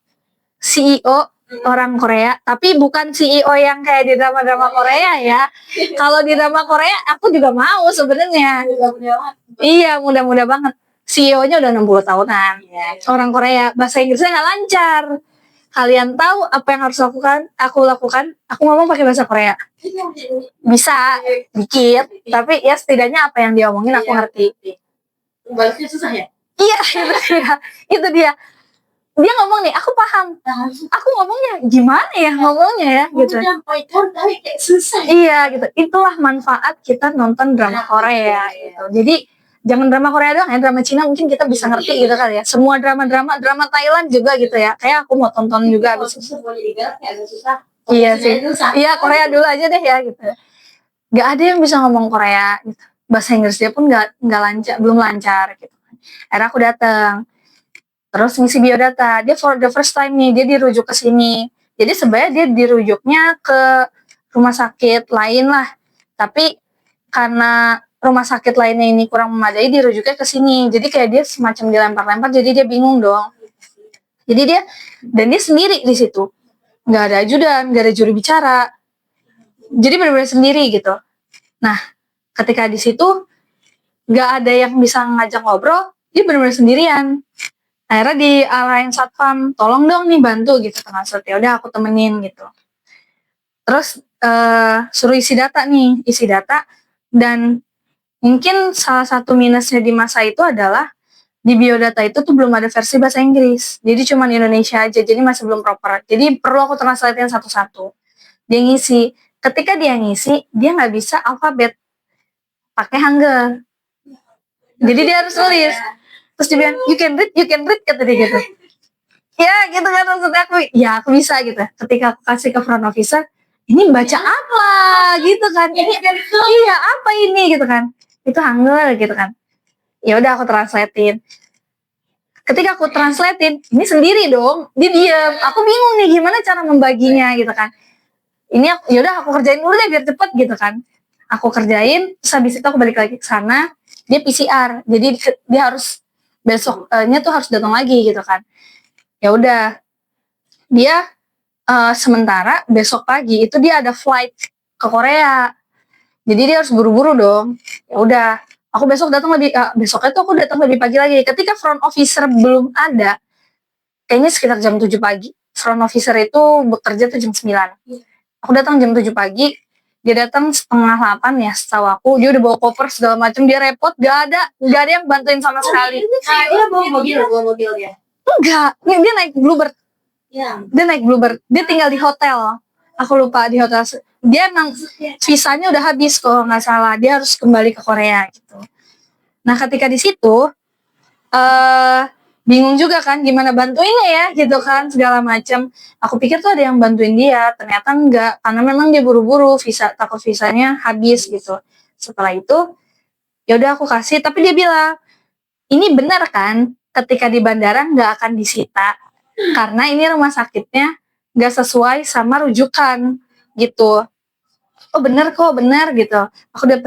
CEO orang Korea, tapi bukan CEO yang kayak di drama-drama Korea ya. Kalau di drama Korea aku juga mau sebenarnya. Iya, muda-muda banget. CEO-nya udah 60 tahunan. Orang Korea, bahasa Inggrisnya nggak lancar. Kalian tahu apa yang harus lakukan? Aku lakukan, aku ngomong pakai bahasa Korea. Bisa, dikit, tapi ya setidaknya apa yang dia omongin aku ngerti. Balasnya susah ya? Iya, itu dia. Dia ngomong nih, aku paham. Aku ngomongnya gimana ya ngomongnya ya gitu. Menyampaikan tapi kayak susah. Iya gitu. Itulah manfaat kita nonton drama Korea gitu. Jadi jangan drama Korea doang ya, drama Cina mungkin kita bisa ngerti gitu kali ya. Semua drama Thailand juga gitu ya. Kayak aku mau tonton juga abis itu. Iya sih. Iya Korea dulu aja deh ya gitu. Gak ada yang bisa ngomong Korea gitu. Bahasa Inggris dia pun gak lancar, belum lancar gitu. Akhirnya aku datang. Terus ngisi biodata, dia for the first time nih, dia dirujuk ke sini. Jadi sebenarnya dia dirujuknya ke rumah sakit lain lah. Tapi karena rumah sakit lainnya ini kurang memadai, dirujuknya ke sini. Jadi kayak dia semacam dilempar-lempar, jadi dia bingung dong. Jadi dia sendiri di situ. Nggak ada ajudan, nggak ada juru bicara. Jadi benar-benar sendiri gitu. Nah, ketika di situ nggak ada yang bisa ngajak ngobrol, dia benar-benar sendirian. Akhirnya diarahin satpam, tolong dong nih bantu gitu tengah set. Ya udah aku temenin gitu. Terus suruh isi data dan mungkin salah satu minusnya di masa itu adalah di biodata itu tuh belum ada versi bahasa Inggris. Jadi cuma Indonesia aja, jadi masih belum proper. Jadi perlu aku translatein satu-satu. Dia ngisi, ketika dia ngisi, dia nggak bisa alfabet pakai Hangul. Jadi dia harus tulis. Terus dia bilang, you can read kata dia gitu. Ya gitu kan maksudnya aku bisa gitu. Ketika aku kasih ke front officer, ini baca apa gitu kan. Ini iya apa ini gitu kan. Itu Hangul gitu kan. Ya udah aku translatein. Ketika aku translatein, ini sendiri dong, dia diam. Aku bingung nih gimana cara membaginya gitu kan. Ini yaudah aku kerjain dulu deh biar cepet gitu kan. Aku kerjain, terus habis itu aku balik lagi ke sana, dia PCR. Jadi dia harus besoknya tuh harus datang lagi gitu kan. Ya udah, dia sementara besok pagi itu dia ada flight ke Korea. Jadi dia harus buru-buru dong. Ya udah, aku besok datang besoknya tuh aku datang lebih pagi lagi. Ketika front officer belum ada, kayaknya sekitar jam 7 pagi. Front officer itu bekerja tuh jam 9. Aku datang jam 7 pagi, dia datang setengah 8 ya setahu aku. Dia udah bawa koper segala macam, dia repot, gak ada yang bantuin sama sekali. Dia bawa mobil ya? Enggak, dia naik Bluebird. Dia naik Bluebird, dia tinggal di hotel. Aku lupa di hotel. Dia emang visanya udah habis kalau nggak salah. Dia harus kembali ke Korea gitu. Nah ketika di situ bingung juga kan gimana bantuinnya ya gitu kan segala macam. Aku pikir tuh ada yang bantuin dia, ternyata enggak karena memang dia buru-buru takut visanya habis gitu. Setelah itu ya udah aku kasih, tapi dia bilang ini benar kan ketika di bandara nggak akan disita karena ini rumah sakitnya nggak sesuai sama rujukan. gitu. Oh bener kok, bener gitu. Aku udah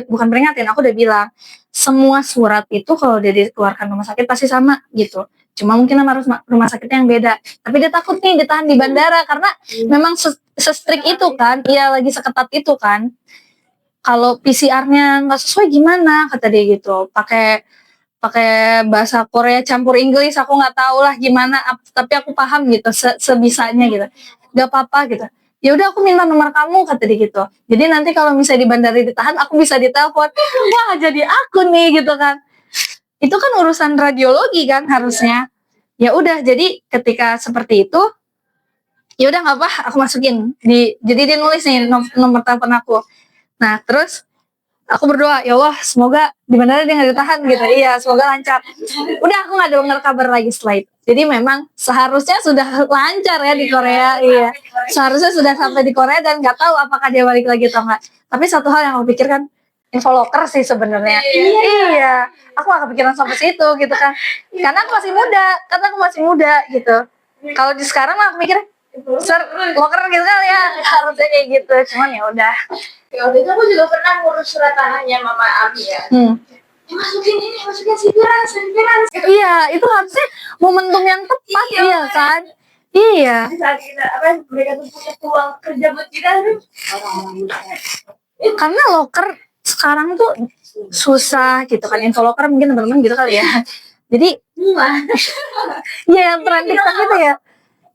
bukan peringatin, aku udah bilang semua surat itu kalau dia dikeluarkan rumah sakit pasti sama gitu. Cuma mungkin sama rumah sakitnya yang beda. Tapi dia takut nih ditahan di bandara karena memang se-strict itu kan, iya lagi seketat itu kan. Kalau PCR-nya nggak sesuai gimana kata dia gitu. Pakai pakai bahasa Korea campur Inggris, aku nggak tahu lah gimana, tapi aku paham gitu sebisanya gitu. Gak apa-apa gitu. Ya udah aku minta nomor kamu kata dia gitu. Jadi nanti kalau misalnya di bandara ditahan aku bisa ditelepon. Wah, jadi aku nih gitu kan. Itu kan urusan radiologi kan harusnya. Ya udah, jadi ketika seperti itu ya udah nggak apa, aku masukin jadi dia nulis nih nomor telepon aku. Nah, terus aku berdoa, ya Allah semoga di bandara dia nggak ditahan gitu. Iya, semoga lancar. Udah, aku nggak dengar kabar lagi setelah itu. Jadi memang seharusnya sudah lancar ya di Korea. Iya, seharusnya sudah sampai di Korea dan nggak tahu apakah dia balik lagi atau enggak. Tapi satu hal yang aku pikirkan, infoloker sih sebenarnya. Iya, aku nggak kepikiran sampai situ gitu kan. Karena aku masih muda gitu. Kalau di sekarang mah aku mikir loker gitu kan ya, harusnya kayak gitu. Cuman ya udah. Ya, waktu itu aku juga pernah ngurus surat tanahnya Mama Abi ya. Masukin sipiran. Iya, itu harusnya momentum yang tepat, iya kan? Iya. Di saat kita mereka tuh punya peluang kerja buat kita tuh orang-orang muda. Karena loker sekarang tuh susah gitu kan, infoloker mungkin teman-teman gitu kali ya. Jadi iya yang trending gitu ya.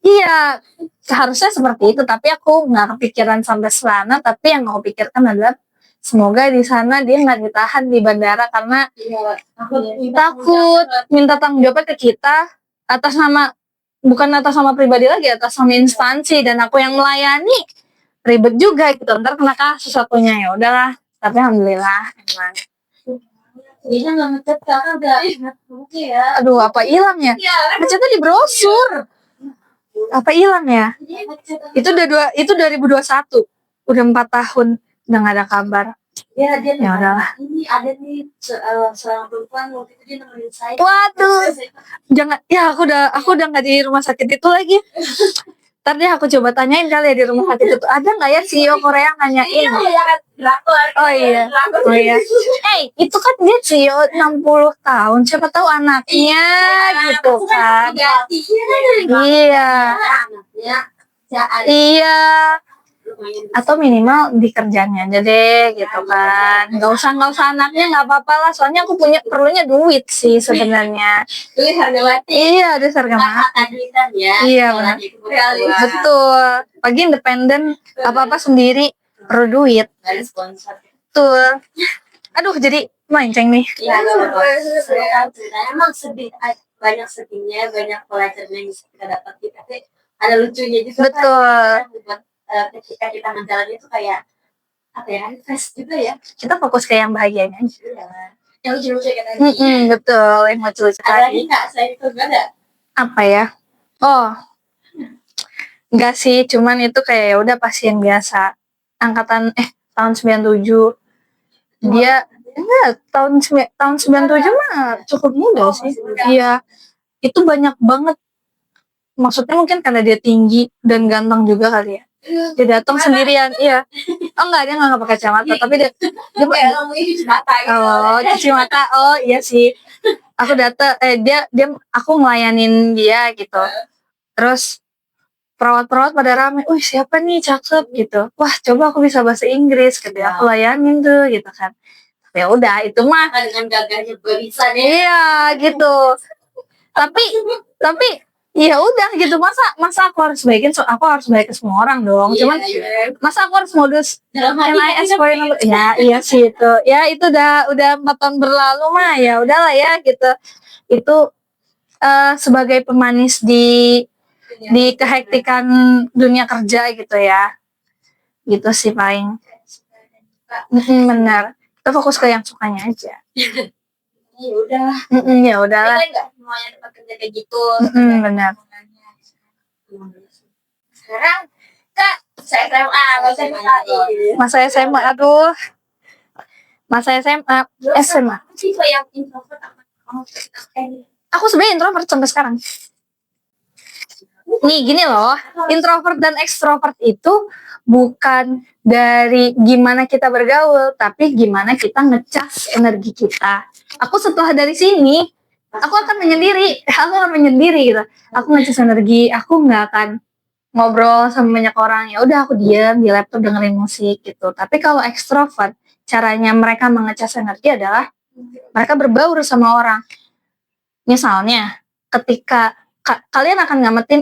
Iya, seharusnya seperti itu, tapi aku nggak kepikiran sampai sana. Tapi yang aku pikirkan adalah semoga di sana dia nggak ditahan di bandara karena takut minta tanggung jawabnya ke kita atas nama, bukan atas nama pribadi lagi, atas nama instansi, dan aku yang melayani ribet juga gitu. Ntar kena kasus satunya, ya udahlah. Tapi alhamdulillah emang. Bisa nggak ngecat kakak udah ya. Aduh, apa hilang ya? Ngecatnya di brosur. Apa hilang ya? Itu 2021. Udah 4 tahun udah nggak ada kabar. Ya dia Ya udahlah. ini ada nih seorang perempuan waktu itu dia nemenin saya. Waduh. Jangan ya, aku udah nggak di rumah sakit itu lagi. Ntar deh aku coba tanyain kali ya di rumah sakit itu ada nggak ya CEO Korea nanyain. Oh iya. Itu kan dia CEO 60 tahun, siapa tahu anaknya gitu kan. Iya. Iya. Atau minimal di kerjanya aja deh gitu kan. Nggak usah anaknya, nggak apa-apa lah. Soalnya aku perlunya duit sih sebenarnya. Duit harga mati. Iya, duit harga mati. Iya benar. Betul. Pagi independen, apa-apa sendiri perlu duit. Betul. Aduh, jadi melenceng nih. Emang sedih, banyak sedihnya, banyak pelajaran yang bisa kita dapat, tapi ada lucunya juga. Betul. Ketika kita menjalani itu kayak apa ya, fresh juga ya. Kita fokus ke yang bahagianya aja. Yang lucu-lucu kayak tadi. Betul, yang lucu-lucu tadi. Ada lagi nggak selain itu, nggak ada? Apa ya? Oh, enggak sih, cuman itu kayak ya udah pasien biasa. Angkatan tahun 97. Dia enggak, tahun 97 mah cukup muda sih. Iya. Itu banyak banget. Maksudnya mungkin karena dia tinggi dan ganteng juga kali ya. Dia datang sendirian, iya. Oh enggak, dia nggak pakai kacamata, tapi dia cuci mata gitu. Oh, cuci mata. Oh iya sih. Aku aku ngelayanin dia gitu. Terus perawat-perawat pada rame, siapa nih cakep gitu. Wah, coba aku bisa bahasa Inggris gitu. Aku layanin tuh gitu kan. Ya udah, itu mah dengan gagahnya bisa nih. Iya, gitu. Tapi ya udah gitu, masa aku harus aku harus baik ke semua orang dong. Cuman masa aku harus modus NIS point ya, iya sih itu. Ya itu udah 4 tahun berlalu mah, ya udahlah ya gitu. Itu sebagai pemanis di kehektikan dunia kerja gitu ya. Gitu sih paling. Benar. Kita fokus ke yang sukanya aja. Ya udahlah. Kita nggak semuanya dapat kerja kayak gitu. Benar. Sekarang Kak, saya SMA, masa SMA, aduh. Masa SMA. Tipe yang introvert apa? Aku sebenarnya introvert sampai sekarang. Nih gini loh, introvert dan ekstrovert itu bukan dari gimana kita bergaul, tapi gimana kita ngecas energi kita. Aku setelah dari sini, aku akan menyendiri gitu. Aku ngecas energi, aku nggak akan ngobrol sama banyak orang. Ya udah, aku diam di laptop dengerin musik gitu. Tapi kalau ekstrovert, caranya mereka mengecas energi adalah mereka berbaur sama orang. Misalnya, ketika kalian akan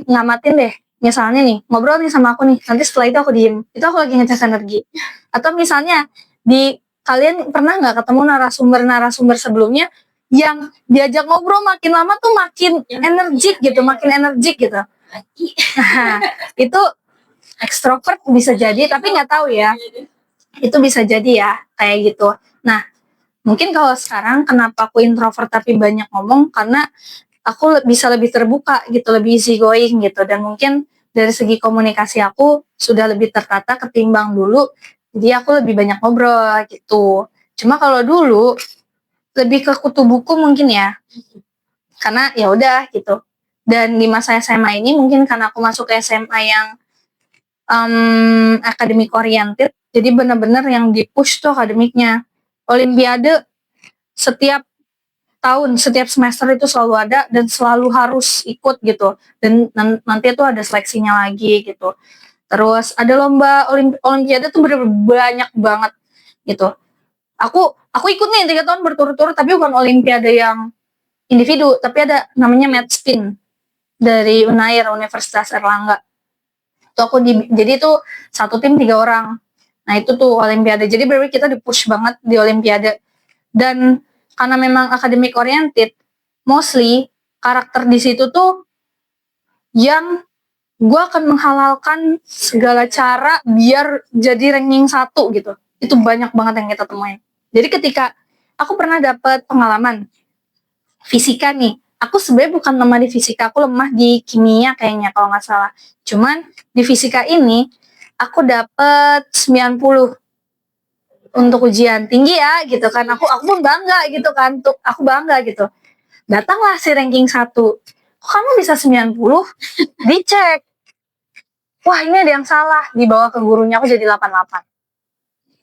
ngamatin deh. Misalnya nih, ngobrol nih sama aku nih, nanti setelah itu aku diem. Itu aku lagi ngecas energi. Atau misalnya, kalian pernah nggak ketemu narasumber sebelumnya yang diajak ngobrol makin lama tuh makin energik gitu. Nah, itu ekstrovert bisa jadi, tapi nggak tahu ya. Itu bisa jadi ya, kayak gitu. Nah, mungkin kalau sekarang kenapa aku introvert tapi banyak ngomong, karena aku bisa lebih terbuka gitu, lebih easy going gitu, dan mungkin dari segi komunikasi aku sudah lebih tertata ketimbang dulu, jadi aku lebih banyak ngobrol gitu. Cuma kalau dulu lebih ke kutu buku mungkin ya, karena ya udah gitu. Dan di masa SMA ini mungkin karena aku masuk ke SMA yang academic oriented, jadi benar-benar yang di-push tuh akademiknya. Olimpiade setiap tahun, setiap semester itu selalu ada dan selalu harus ikut gitu. Dan nanti tuh ada seleksinya lagi gitu. Terus ada lomba olimpiade tuh bener-bener banyak banget gitu. Aku ikut nih 3 tahun berturut-turut, tapi bukan olimpiade yang individu, tapi ada namanya match spin dari UNAIR, Universitas Erlangga. Itu jadi itu satu tim 3 orang. Nah itu tuh olimpiade. Jadi bener-bener kita di-push banget di olimpiade. Dan karena memang academic oriented, mostly karakter di situ tuh yang gue akan menghalalkan segala cara biar jadi ranking 1 gitu. Itu banyak banget yang kita temuin. Jadi ketika aku pernah dapat pengalaman fisika nih, aku sebenarnya bukan lemah di fisika, aku lemah di kimia kayaknya kalau nggak salah. Cuman di fisika ini aku dapat 90 untuk ujian tinggi ya gitu kan, aku pun bangga gitu kan, aku bangga gitu. Datanglah si ranking 1, kok kamu bisa 90? Dicek, wah ini ada yang salah, dibawa ke gurunya, aku jadi 88.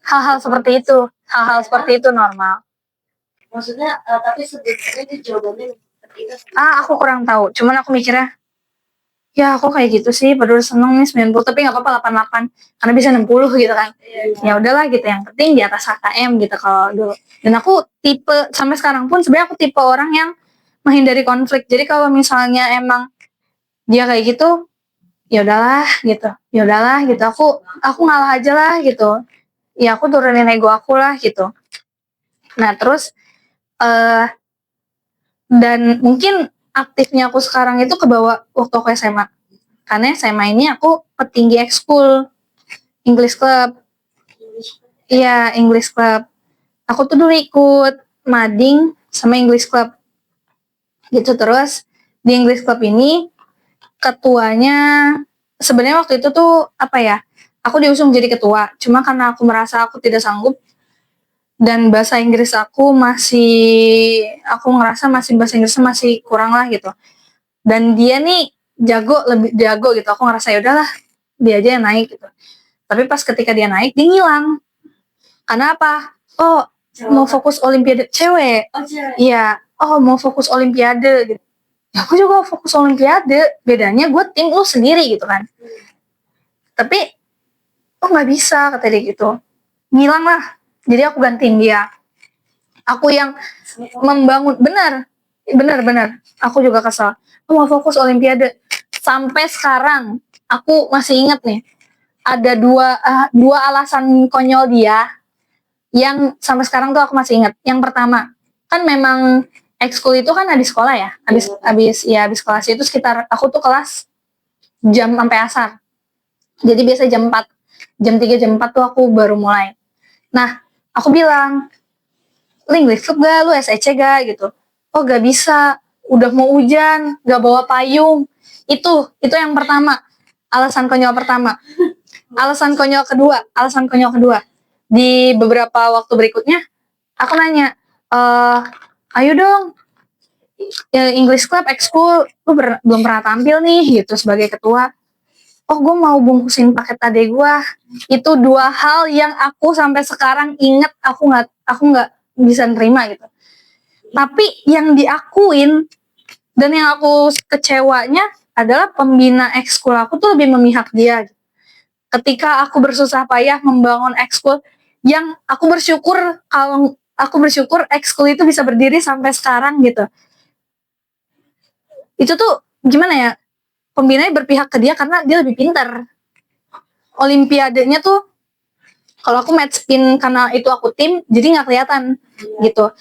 Hal-hal seperti itu normal. Maksudnya, tapi sebetulnya itu jawabannya seperti itu. Aku kurang tahu, cuman aku mikirnya, ya aku kayak gitu sih, padahal seneng nih 90, tapi nggak apa-apa 88 karena bisa 60 gitu kan. Ya udahlah gitu, yang penting di atas HKM gitu kalau dulu. Dan aku tipe sampai sekarang pun sebenarnya aku tipe orang yang menghindari konflik. Jadi kalau misalnya emang dia kayak gitu, ya udahlah gitu, aku ngalah aja lah gitu. Ya aku turunin ego aku lah gitu. Nah terus dan mungkin aktifnya aku sekarang itu kebawa waktu aku SMA. Karena SMA ini aku petinggi ekskul English Club. Iya, English Club. Aku tuh dulu ikut mading sama English Club. Gitu, terus di English Club ini ketuanya sebenarnya waktu itu tuh apa ya? Aku diusung jadi ketua. Cuma karena aku merasa aku tidak sanggup dan bahasa Inggris aku ngerasa bahasa Inggrisnya masih kurang lah gitu. Dan dia nih lebih jago gitu. Aku ngerasa ya udahlah, dia aja yang naik gitu. Tapi pas ketika dia naik, dia ngilang. Karena apa? Oh, mau fokus olimpiade cewek. Iya. Oh, mau fokus olimpiade gitu. Ya aku juga fokus olimpiade. Bedanya gue tim lu sendiri gitu kan. Tapi nggak bisa kata dia gitu. Ngilang lah. Jadi aku gantiin dia. Aku yang membangun. Benar. Aku juga kesel. Aku mau fokus olimpiade. Sampai sekarang aku masih ingat nih. Ada dua alasan konyol dia yang sampai sekarang tuh aku masih ingat. Yang pertama, kan memang ekskul itu kan habis sekolah ya. Habis kelas itu sekitar aku tuh kelas jam sampai asar. Jadi biasa jam 4. Jam 3, jam 4 tuh aku baru mulai. Nah, aku bilang, "Lu English Club gak? Lu SEC gak?" gitu. Oh, gak bisa. Udah mau hujan, gak bawa payung. Itu yang pertama. Alasan konyol pertama. Alasan konyol kedua. Di beberapa waktu berikutnya, aku nanya, ayo dong, English Club, ekskul, lu belum pernah tampil nih, gitu, sebagai ketua. oh gue mau bungkusin paket adek gue. Itu dua hal yang aku sampai sekarang inget, aku nggak bisa nerima gitu. Tapi yang diakuin dan yang aku kecewanya adalah pembina ekskul aku tuh lebih memihak dia. Ketika aku bersusah payah membangun ekskul yang aku bersyukur ekskul itu bisa berdiri sampai sekarang gitu. Itu tuh gimana ya? Pembinanya berpihak ke dia karena dia lebih pintar. Olimpiadenya tuh kalau aku match pin karena itu aku tim, jadi nggak kelihatan gitu.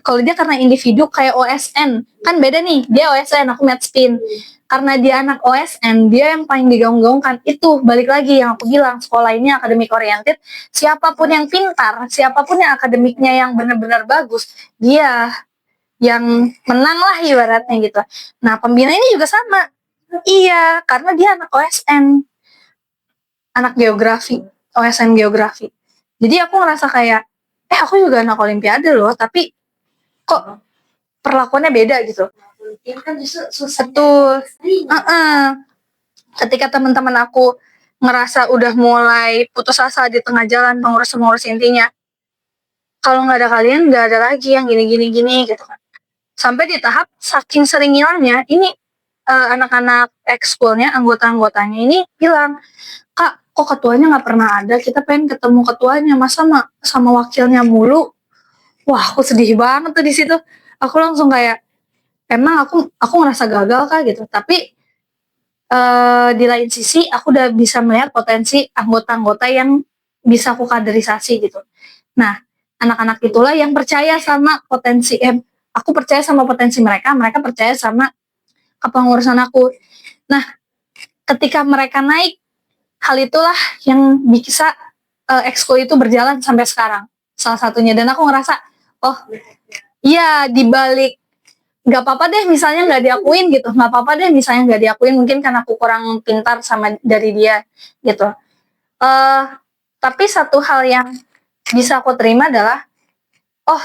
Kalau dia karena individu kayak OSN, kan beda nih. Dia OSN, aku match pin. Karena dia anak OSN, dia yang paling digaung-gaungkan. Itu balik lagi yang aku bilang, sekolah ini akademik oriented. Siapapun yang pintar, siapapun yang akademiknya yang benar-benar bagus, dia yang menang lah ibaratnya gitu. Nah, pembina ini juga sama. Iya, karena dia anak OSN, anak geografi, OSN geografi. Jadi aku ngerasa kayak, aku juga anak olimpiade loh, tapi kok perlakuannya beda gitu. Kan justru susah. Betul. Ketika teman-teman aku ngerasa udah mulai putus asa di tengah jalan, pengurus intinya, kalau nggak ada kalian, nggak ada lagi yang gini gitu kan. Sampai di tahap saking sering hilangnya, ini anak-anak ekskulnya, anggota-anggotanya ini bilang, Kak, kok ketuanya nggak pernah ada? Kita pengen ketemu ketuanya, masa sama wakilnya mulu? Wah, aku sedih banget tuh di situ. Aku langsung kayak, emang aku ngerasa gagal Kak gitu. Tapi di lain sisi, aku udah bisa melihat potensi anggota-anggota yang bisa aku kaderisasi gitu. Nah, anak-anak itulah yang percaya sama aku percaya sama potensi mereka percaya sama kepengurusan aku. Nah, ketika mereka naik, hal itulah yang bisa ekskul itu berjalan sampai sekarang. Salah satunya. Dan aku ngerasa, oh iya dibalik nggak apa-apa deh misalnya nggak diakuin gitu. Nggak apa-apa deh misalnya nggak diakuin. Mungkin karena aku kurang pintar sama dari dia gitu. Tapi satu hal yang bisa aku terima adalah, oh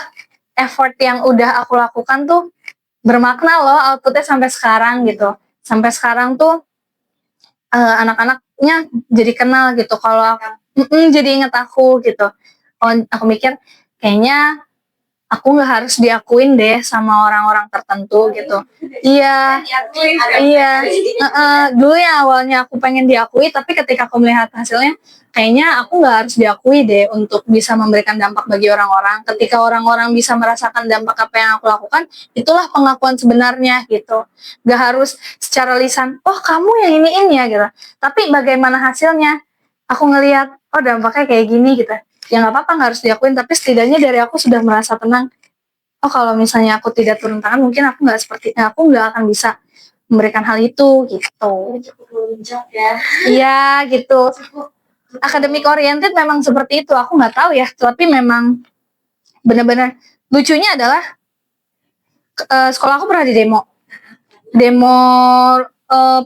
effort yang udah aku lakukan tuh bermakna loh outputnya sampai sekarang gitu. Sampai sekarang tuh anak-anaknya jadi kenal gitu. Kalau jadi inget aku gitu. Kalau aku mikir kayaknya aku nggak harus diakuin deh sama orang-orang tertentu gitu. Iya. Dulu ya awalnya aku pengen diakui, tapi ketika aku melihat hasilnya, kayaknya aku nggak harus diakui deh untuk bisa memberikan dampak bagi orang-orang. Ketika orang-orang bisa merasakan dampak apa yang aku lakukan, itulah pengakuan sebenarnya gitu. Gak harus secara lisan, oh kamu yang ini ya gitu. Tapi bagaimana hasilnya? Aku ngelihat, oh dampaknya kayak gini gitu. Ya nggak apa-apa, nggak harus diakuin, tapi setidaknya dari aku sudah merasa tenang. Oh kalau misalnya aku tidak turun tangan, mungkin aku nggak akan bisa memberikan hal itu gitu. Iya gitu. Akademik oriented memang seperti itu. Aku nggak tahu ya, tapi memang benar-benar lucunya adalah sekolah aku pernah di demo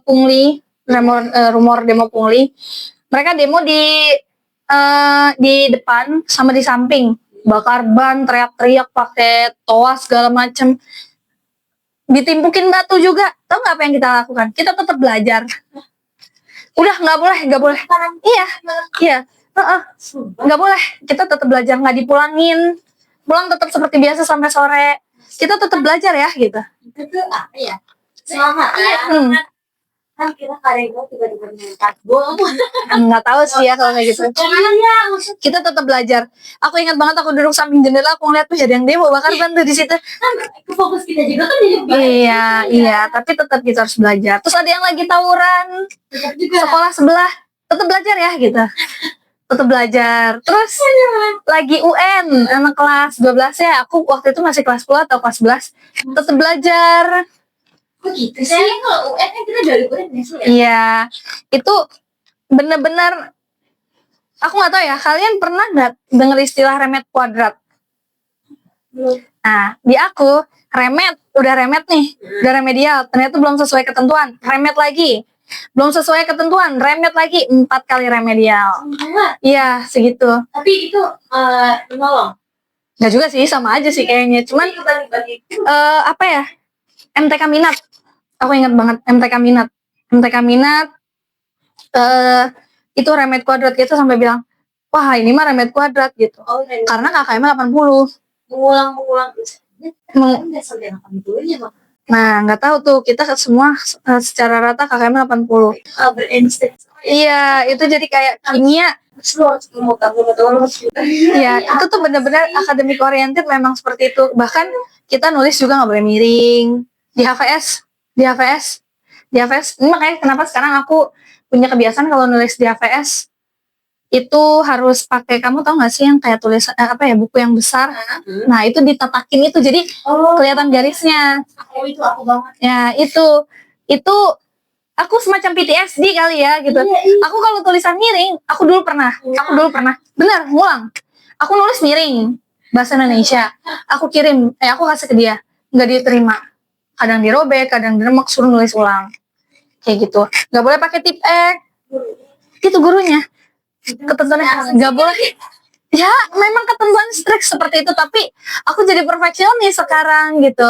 pungli, rumor demo pungli. Mereka demo di depan sama di samping, bakar ban, teriak-teriak pakai toa segala macem, ditimpukin batu juga. Tahu nggak apa yang kita lakukan? Kita tetap belajar. Udah nggak boleh. Iya, nggak boleh. Kita tetap belajar, nggak dipulangin. Pulang tetap seperti biasa sampai sore. Kita tetap belajar ya gitu. Itu tuh apa ya? Semangat kan kita karego tiba-tiba meningkat bom. Nggak tahu sih ya kalau kayak gitu. Kita tetap belajar. Aku ingat banget aku duduk samping jendela, aku ngeliat tuh ada yang demo bakar ban tuh di situ. Kan fokus kita juga kan jadi Iya, tapi tetap kita harus belajar. Terus ada yang lagi tawuran sekolah sebelah, tetap belajar ya gitu. Tetap belajar. Terus lagi UN anak kelas 12 ya, aku waktu itu masih kelas 10 atau kelas 11, tetap belajar. Kok gitu sih? Kalau UN kan kita dari UN ya? Iya, itu bener-bener aku nggak tahu ya, kalian pernah nggak dengar istilah remet kuadrat? Nah, di aku udah remet nih, udah remedial, ternyata belum sesuai ketentuan, remet lagi, belum sesuai ketentuan, remet lagi, 4 kali remedial. Iya, segitu. Tapi itu menolong. Nggak juga sih, sama aja sih kayaknya. Cuman apa ya? MTK minat. Aku ingat banget MTK minat. Itu remet kuadrat gitu sampai bilang, wah ini mah remet kuadrat gitu. Karena KKM 80. Mengulang-ulang. Nggak sampai 80 ya, Bang. Nah, nggak tahu tuh, kita semua secara rata KKM 80. Iya, itu jadi kayak kimia. Iya, itu tuh benar-benar academic oriented memang seperti itu. Bahkan kita nulis juga nggak boleh miring. Di HVS. Ini makanya kenapa sekarang aku punya kebiasaan kalau nulis di HVS itu harus pakai, kamu tau gak sih yang kayak tulis buku yang besar. Nah itu ditatakin itu jadi kelihatan garisnya. Itu aku banget. Ya itu aku semacam PTSD kali ya gitu. Aku kalau tulisan miring, aku dulu pernah bener ngulang. Aku nulis miring bahasa Indonesia, aku kirim, aku kasih ke dia, nggak diterima. Kadang dirobek, kadang diremek, suruh nulis ulang. Kayak gitu. Nggak boleh pakai tip itu gurunya. Ketentuannya nggak boleh. Ya memang ketentuan strict seperti itu, tapi aku jadi perfeksionis sekarang gitu.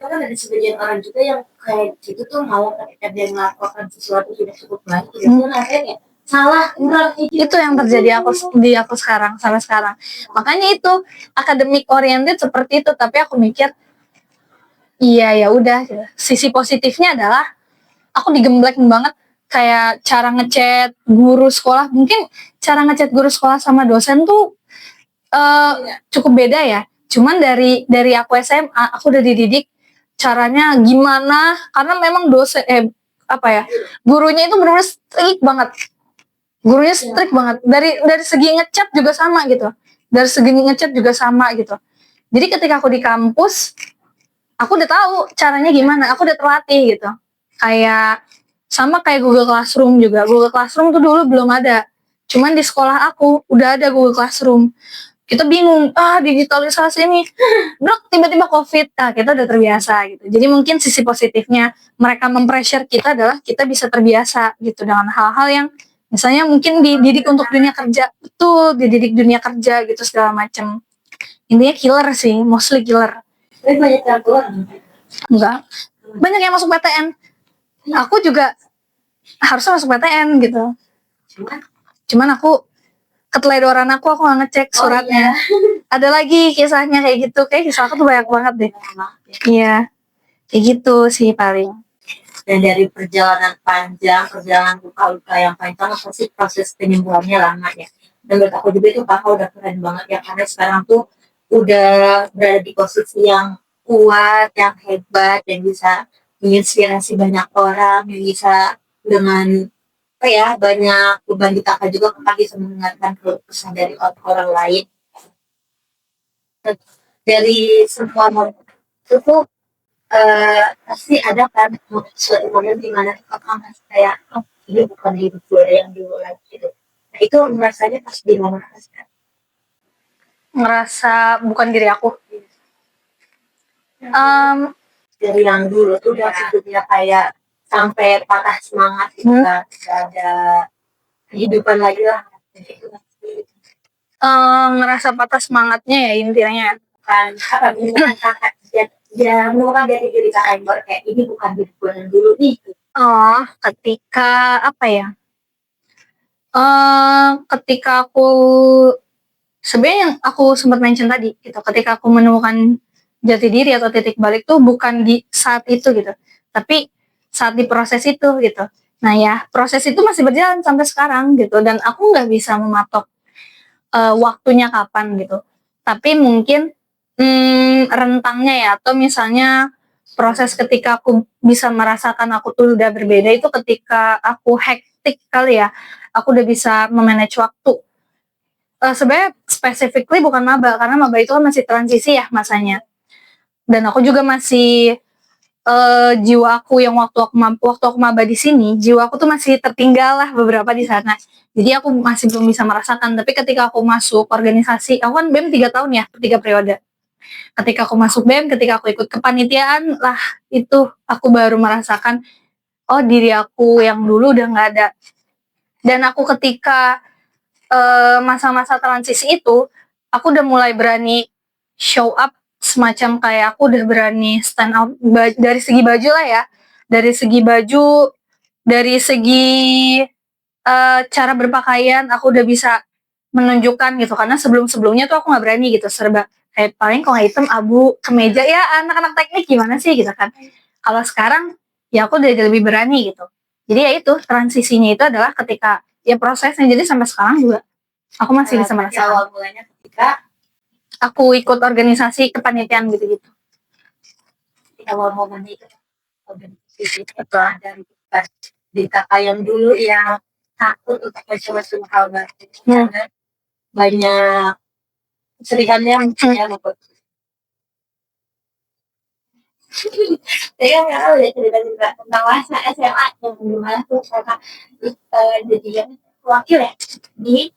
Kan ada sebagian orang juga yang kayak gitu tuh mau ketika dia melakukan sesuatu tidak cukup baik itu akhirnya salah kurang itu yang terjadi aku sekarang sampai sekarang. Makanya itu academic oriented seperti itu, tapi aku mikir iya ya udah gitu. Sisi positifnya adalah aku digembleng banget kayak cara ngechat guru sekolah. Mungkin cara ngechat guru sekolah sama dosen tuh cukup beda ya. Cuman dari aku SMA aku udah dididik caranya gimana, karena memang dosen gurunya itu benar-benar strict banget. Gurunya strict banget. Dari segi ngechat juga sama gitu. Jadi ketika aku di kampus, aku udah tahu caranya gimana, aku udah terlatih gitu. Kayak sama kayak Google Classroom juga. Google Classroom tuh dulu belum ada. Cuman di sekolah aku udah ada Google Classroom. Kita bingung, digitalisasi ini, tiba-tiba COVID, kita udah terbiasa gitu. Jadi mungkin sisi positifnya mereka mempressure kita adalah kita bisa terbiasa gitu dengan hal-hal yang misalnya mungkin dididik untuk dunia kerja, betul, dididik dunia kerja gitu segala macam. Intinya killer sih, mostly killer. Tapi banyak yang keluar Enggak, banyak yang masuk PTN. Aku juga harusnya masuk PTN gitu. Cuman aku keteledoran aku nggak ngecek suratnya. Ada lagi kisahnya kayak gitu, kayak kisah aku tuh banyak banget deh. Iya, kayak gitu sih paling. Dan dari perjalanan luka-luka yang panjang, pasti proses penyembuhannya lama ya. Dan menurut aku juga itu kakak udah keren banget ya, karena sekarang tuh udah berada di posisi yang kuat, yang hebat, dan bisa menginspirasi banyak orang, yang bisa dengan banyak beban di kakak juga, kakak bisa mendengarkan keluh dari orang lain. Dari semua itu tuh pasti ada kan suatu momen di mana kakak masih kayak ini bukan hidup gue yang dulu lagi gitu. Nah itu merasanya pas di mana kan? Ngerasa bukan diri aku. Dari yang dulu tuh udah hidupnya kayak sampai patah semangat gitu kan, gak ada kehidupan lagi lah. Ngerasa patah semangatnya ya intinya. Kan kakak menemukan dari diri kakak yang baru kayak ini bukan hidup gue yang dulu nih. Ketika ketika aku sebenarnya yang aku sempat mention tadi gitu, ketika aku menemukan jati diri atau titik balik tuh bukan di saat itu gitu, tapi saat di proses itu gitu. Nah ya proses itu masih berjalan sampai sekarang gitu, dan aku nggak bisa mematok waktunya kapan gitu. Tapi mungkin rentangnya ya, atau misalnya proses ketika aku bisa merasakan aku tuh udah berbeda itu ketika aku hektik kali ya, aku udah bisa memanage waktu. Sebenarnya specifically bukan maba, karena maba itu kan masih transisi ya masanya. Dan aku juga masih jiwa aku yang waktu aku maba di sini, jiwa aku tuh masih tertinggal lah beberapa di sana. Jadi aku masih belum bisa merasakan. Tapi ketika aku masuk organisasi, aku kan BEM 3 tahun ya, 3 periode. Ketika aku masuk BEM, ketika aku ikut kepanitiaan lah, itu aku baru merasakan diri aku yang dulu udah nggak ada. Dan aku ketika masa-masa transisi itu, aku udah mulai berani show up, semacam kayak aku udah berani stand out dari segi baju lah ya. Dari segi baju, dari segi cara berpakaian aku udah bisa menunjukkan gitu, karena sebelumnya tuh aku nggak berani gitu, serba kayak paling kalau nggak hitam abu kemeja, ya anak-anak teknik gimana sih gitu kan. Kalau sekarang ya aku udah lebih berani gitu. Jadi ya itu transisinya itu adalah ketika ya prosesnya, jadi sampai sekarang juga aku masih bisa merasakan. Awal mulanya ketika Aku ikut organisasi kepanitiaan gitu-gitu. awal momennya itu organisasi itu ada pas di kakak yang dulu yang takut untuk mencoba semua hal baru karena banyak kesedihannya yang ikut. Jadi kan kakak udah cerita-cerita tentang masa SMA yang gimana tuh kakak jadi yang wakil ya di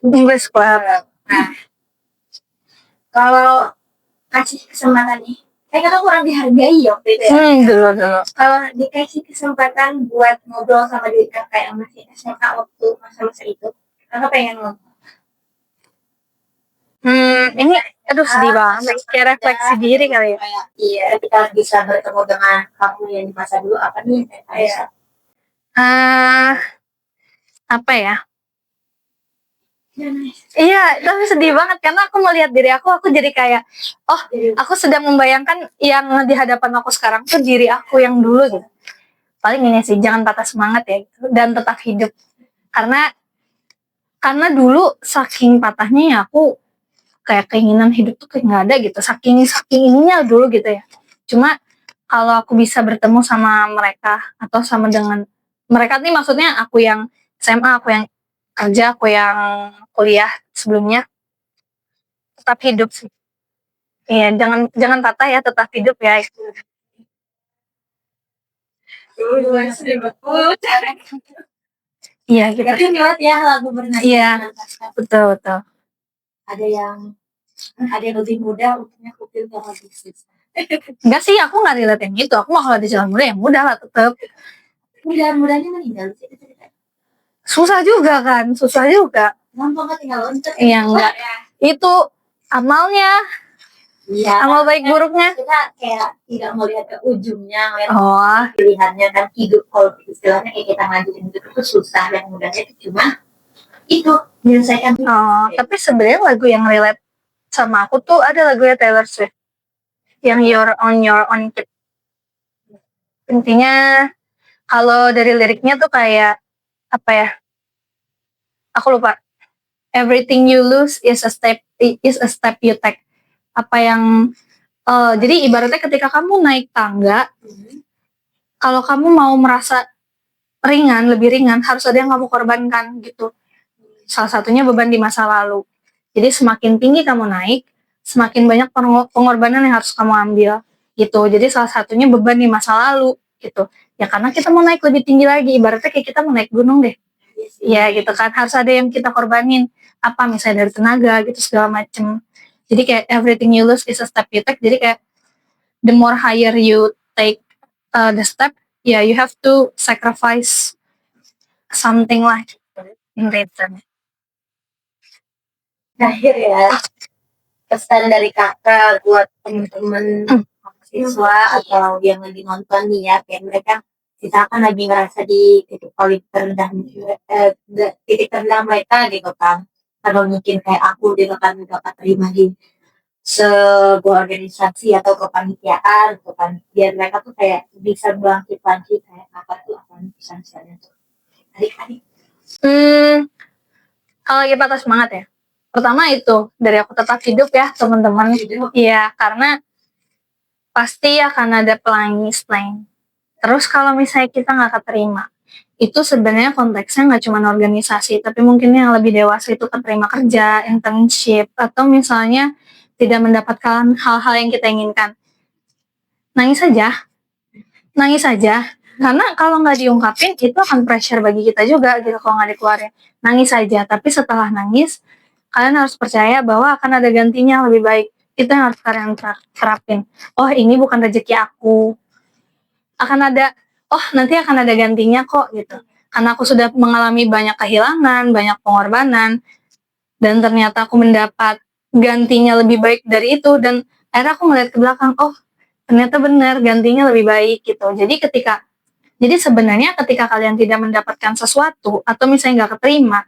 English Club. Nah, kalau kasih kesempatan nih, kakak kurang dihargai ya waktu itu ya. Dulu. Kalau dikasih kesempatan buat ngobrol sama diri kakak yang masih SMA waktu masa-masa itu, kakak pengen ngomong. Ini aduh sedih banget, kayak refleksi diri kali ya. Iya, kita bisa bertemu dengan kamu yang di masa dulu apa nih? Apa ya? Iya, tapi sedih banget karena aku melihat diri aku jadi kayak, oh, aku sedang membayangkan yang di hadapan aku sekarang tuh diri aku yang dulu gitu. Paling ini sih, jangan patah semangat ya gitu, dan tetap hidup. Karena dulu saking patahnya ya aku kayak keinginan hidup tuh kayak nggak ada gitu, saking ininya dulu gitu ya. Cuma kalau aku bisa bertemu sama mereka atau sama dengan mereka nih, maksudnya aku yang SMA, aku yang kerja, aku yang kuliah sebelumnya, tetap hidup sih. Iya, jangan patah ya, tetap hidup ya. Iya gitu. Tapi lihat ya lagu bernada. Iya, betul. Ada yang lebih muda umurnya kupil sama bisnis. Enggak sih, aku nggak relate yang itu. Aku mah kalau di jalan muda yang muda lah tetap. Muda-mudanya meninggal sih. Susah juga. Gampang kan tinggal loncat. Iya enggak. Itu amalnya. Iya. Amal baik buruknya. Kita kayak tidak melihat ke ujungnya, melihat pilihannya kan hidup. Kalau istilahnya kayak kita ngajuin hidup itu susah, yang mudahnya itu cuma itu menyelesaikan. Tapi sebenarnya lagu yang relate sama aku tuh ada lagunya Taylor Swift yang You're on Your Own Kid. Intinya kalau dari liriknya tuh kayak apa ya? Aku lupa. Everything you lose is a step you take. Apa yang jadi ibaratnya ketika kamu naik tangga, kalau kamu mau merasa lebih ringan, harus ada yang kamu korbankan gitu. Salah satunya beban di masa lalu. Jadi semakin tinggi kamu naik, semakin banyak pengorbanan yang harus kamu ambil gitu. Jadi salah satunya beban di masa lalu gitu. Ya karena kita mau naik lebih tinggi lagi, ibaratnya kayak kita mau naik gunung deh. Ya gitu kan, harus ada yang kita korbanin. Apa misalnya dari tenaga gitu segala macem. Jadi kayak everything you lose is a step you take. Jadi kayak the more higher you take the step, yeah, you have to sacrifice something lah in return. Terakhir ya, pesan dari kakak buat teman-teman mahasiswa atau yang lagi nonton nih ya, kayak mereka kita kan lagi ngerasa di titik paling terendah, titik terendah mereka gitu kan. Kalau mungkin kayak aku gitu kan dapat terima di sebuah organisasi atau kepanitiaan gitu kan, biar mereka tuh kayak bisa bangkit lagi, kayak apa tuh akan pesan-pesannya tuh adik-adik. Kalau lagi patah semangat ya, pertama itu dari aku tetap hidup ya teman-teman. Iya, karena pasti akan ada pelangis lain. Terus kalau misalnya kita nggak keterima, itu sebenarnya konteksnya nggak cuma organisasi, tapi mungkin yang lebih dewasa itu keterima kerja, internship, atau misalnya tidak mendapatkan hal-hal yang kita inginkan. Nangis saja, karena kalau nggak diungkapin itu akan pressure bagi kita juga gitu kalau nggak dikeluarin. Nangis saja, tapi setelah nangis kalian harus percaya bahwa akan ada gantinya lebih baik. Itu yang harus kalian terapin. Oh, ini bukan rezeki aku, nanti akan ada gantinya kok gitu. Karena aku sudah mengalami banyak kehilangan, banyak pengorbanan, dan ternyata aku mendapat gantinya lebih baik dari itu, dan akhirnya aku ngeliat ke belakang, oh ternyata benar gantinya lebih baik gitu. Jadi ketika Jadi sebenarnya ketika kalian tidak mendapatkan sesuatu atau misalnya nggak keterima,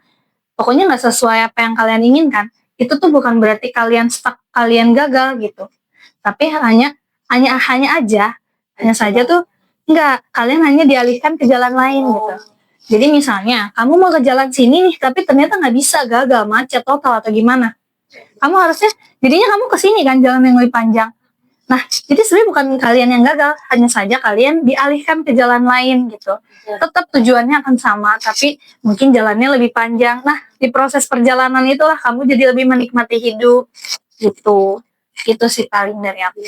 pokoknya nggak sesuai apa yang kalian inginkan, itu tuh bukan berarti kalian stuck, kalian gagal gitu. Tapi hanya saja tuh enggak, kalian hanya dialihkan ke jalan lain gitu. Jadi misalnya kamu mau ke jalan sini nih, tapi ternyata nggak bisa, gagal, macet total atau gimana. Kamu harusnya, jadinya kamu ke sini kan, jalan yang lebih panjang. Nah, jadi sebenarnya bukan kalian yang gagal, hanya saja kalian dialihkan ke jalan lain gitu. Tetap tujuannya akan sama, tapi mungkin jalannya lebih panjang. Nah, di proses perjalanan itulah kamu jadi lebih menikmati hidup gitu. Itu sih paling dari aku.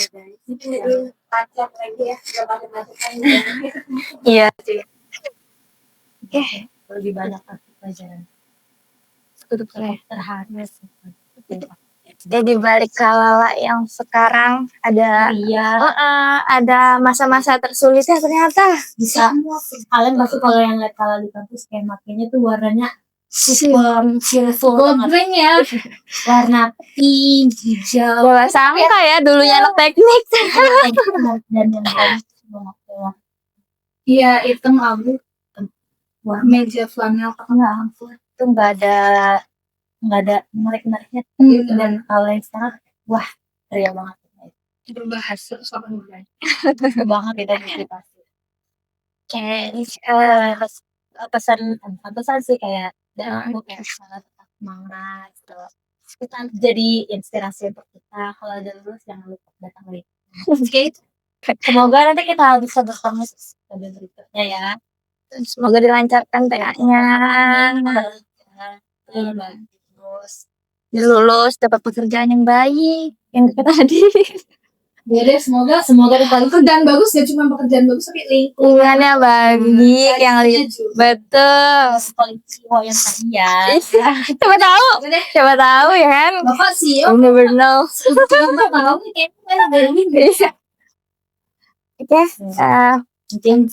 Pacak lagi ya, gak macet-macetan. Iya sih. Oke, lebih banyak pelajaran. Terharu. Jadi balik ke Lala yang sekarang ada ada masa-masa tersulitnya ternyata Bisa kalian pasti kalau yang lihat kalau di kampus kayak makanya tuh warnanya super cheerful banget ya. warna pink hijau Gak sangka ya dulunya anak teknik. dan yang lain semua Iya, hitam abu. Meja flanel. itu nggak ada menarik-nariknya dan kalau yang sekarang wah ria banget Berbahas terus banget kita jadi pasti pesan sih kayak dan aku kayak sangat tetap semangat gitu. Kita jadi inspirasi untuk kita kalau ada lulus jangan lupa datang lagi. Semoga nanti kita bisa bertemu pada berikutnya ya. Semoga dilancarkan TA-nya. Terus Lulus dapat pekerjaan yang baik. Yang kita tadi. Ya deh, semoga pekerjaan bagus, gak cuma pekerjaan bagus tapi Lingkungannya baik, yang betul. jiwa yang tadi ya. Siapa tahu ya kan. Bapak sih, Never know. tahu nih kayaknya Oke,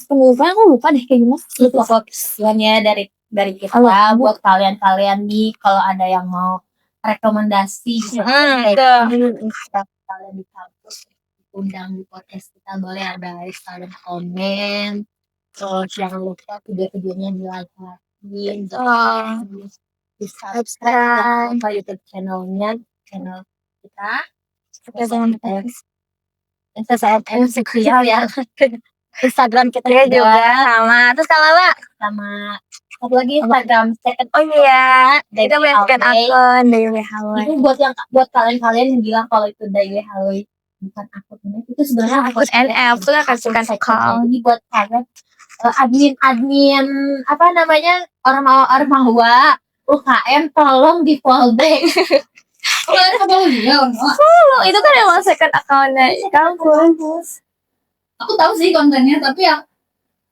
pengumuman aku lupa deh kayak gimana. Lupa fokusnya dari kita buat kalian nih kalau ada yang mau rekomendasi kalian di kampus undang di podcast kita boleh ada kalian komen terus jangan lupa video-videonya di like di subscribe ke YouTube channel kita Instagram ya Instagram kita juga sama. Terus kalau sama satu lagi Instagram second kita punya second akun Daily Halloween. itu buat kalian yang bilang kalau itu Daily Halloween bukan akun itu sebenarnya Akun NF itu kan second account. ini buat kalian admin apa namanya orang mahua UKM tolong di fallback. Itu kan emang second account-nya kampus. Aku tahu sih kontennya, tapi ya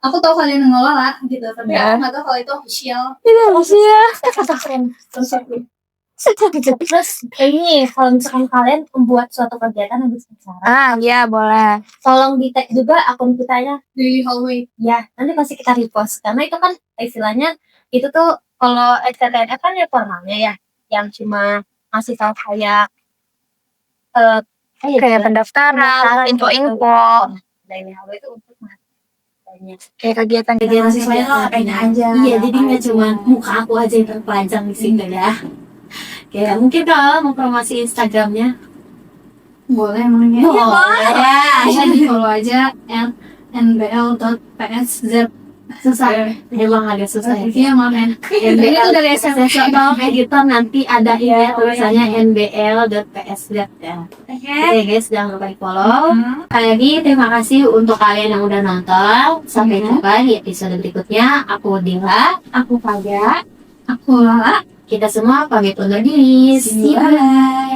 aku tahu kalian yang ngelola gitu, tapi Ya. aku nggak tahu kalau itu official. Itu manusia. Terus ini kalau misalkan kalian membuat suatu kegiatan yang besar Iya boleh. tolong di tag juga akun kitanya Di hallway. ya nanti pasti kita repost karena itu kan istilahnya itu tuh kalau STTNF kan ya formalnya ya yang cuma ngasih tahu kayak Kayak pendaftaran, info-info. Daily Halloween itu untuk mahasiswanya Kayak kegiatan mahasiswanya lo ngapain aja iya jadi nggak cuma muka aku aja yang terpanjang di sini ya kayak mungkin kalau mau promosi Instagramnya Boleh emangnya. Bisa di follow aja nbl.psz. susah emang agak susah ya Iya maaf ya. NBL itu dari SMS atau editor nanti ada tulisannya nbl.psz ya. Oke guys jangan lupa di follow. Lagi terima kasih untuk kalian yang udah nonton. Sampai jumpa di episode berikutnya. Aku Dila, aku Faga, Aku Lala. kita semua pamit undur diri. See you. Bye.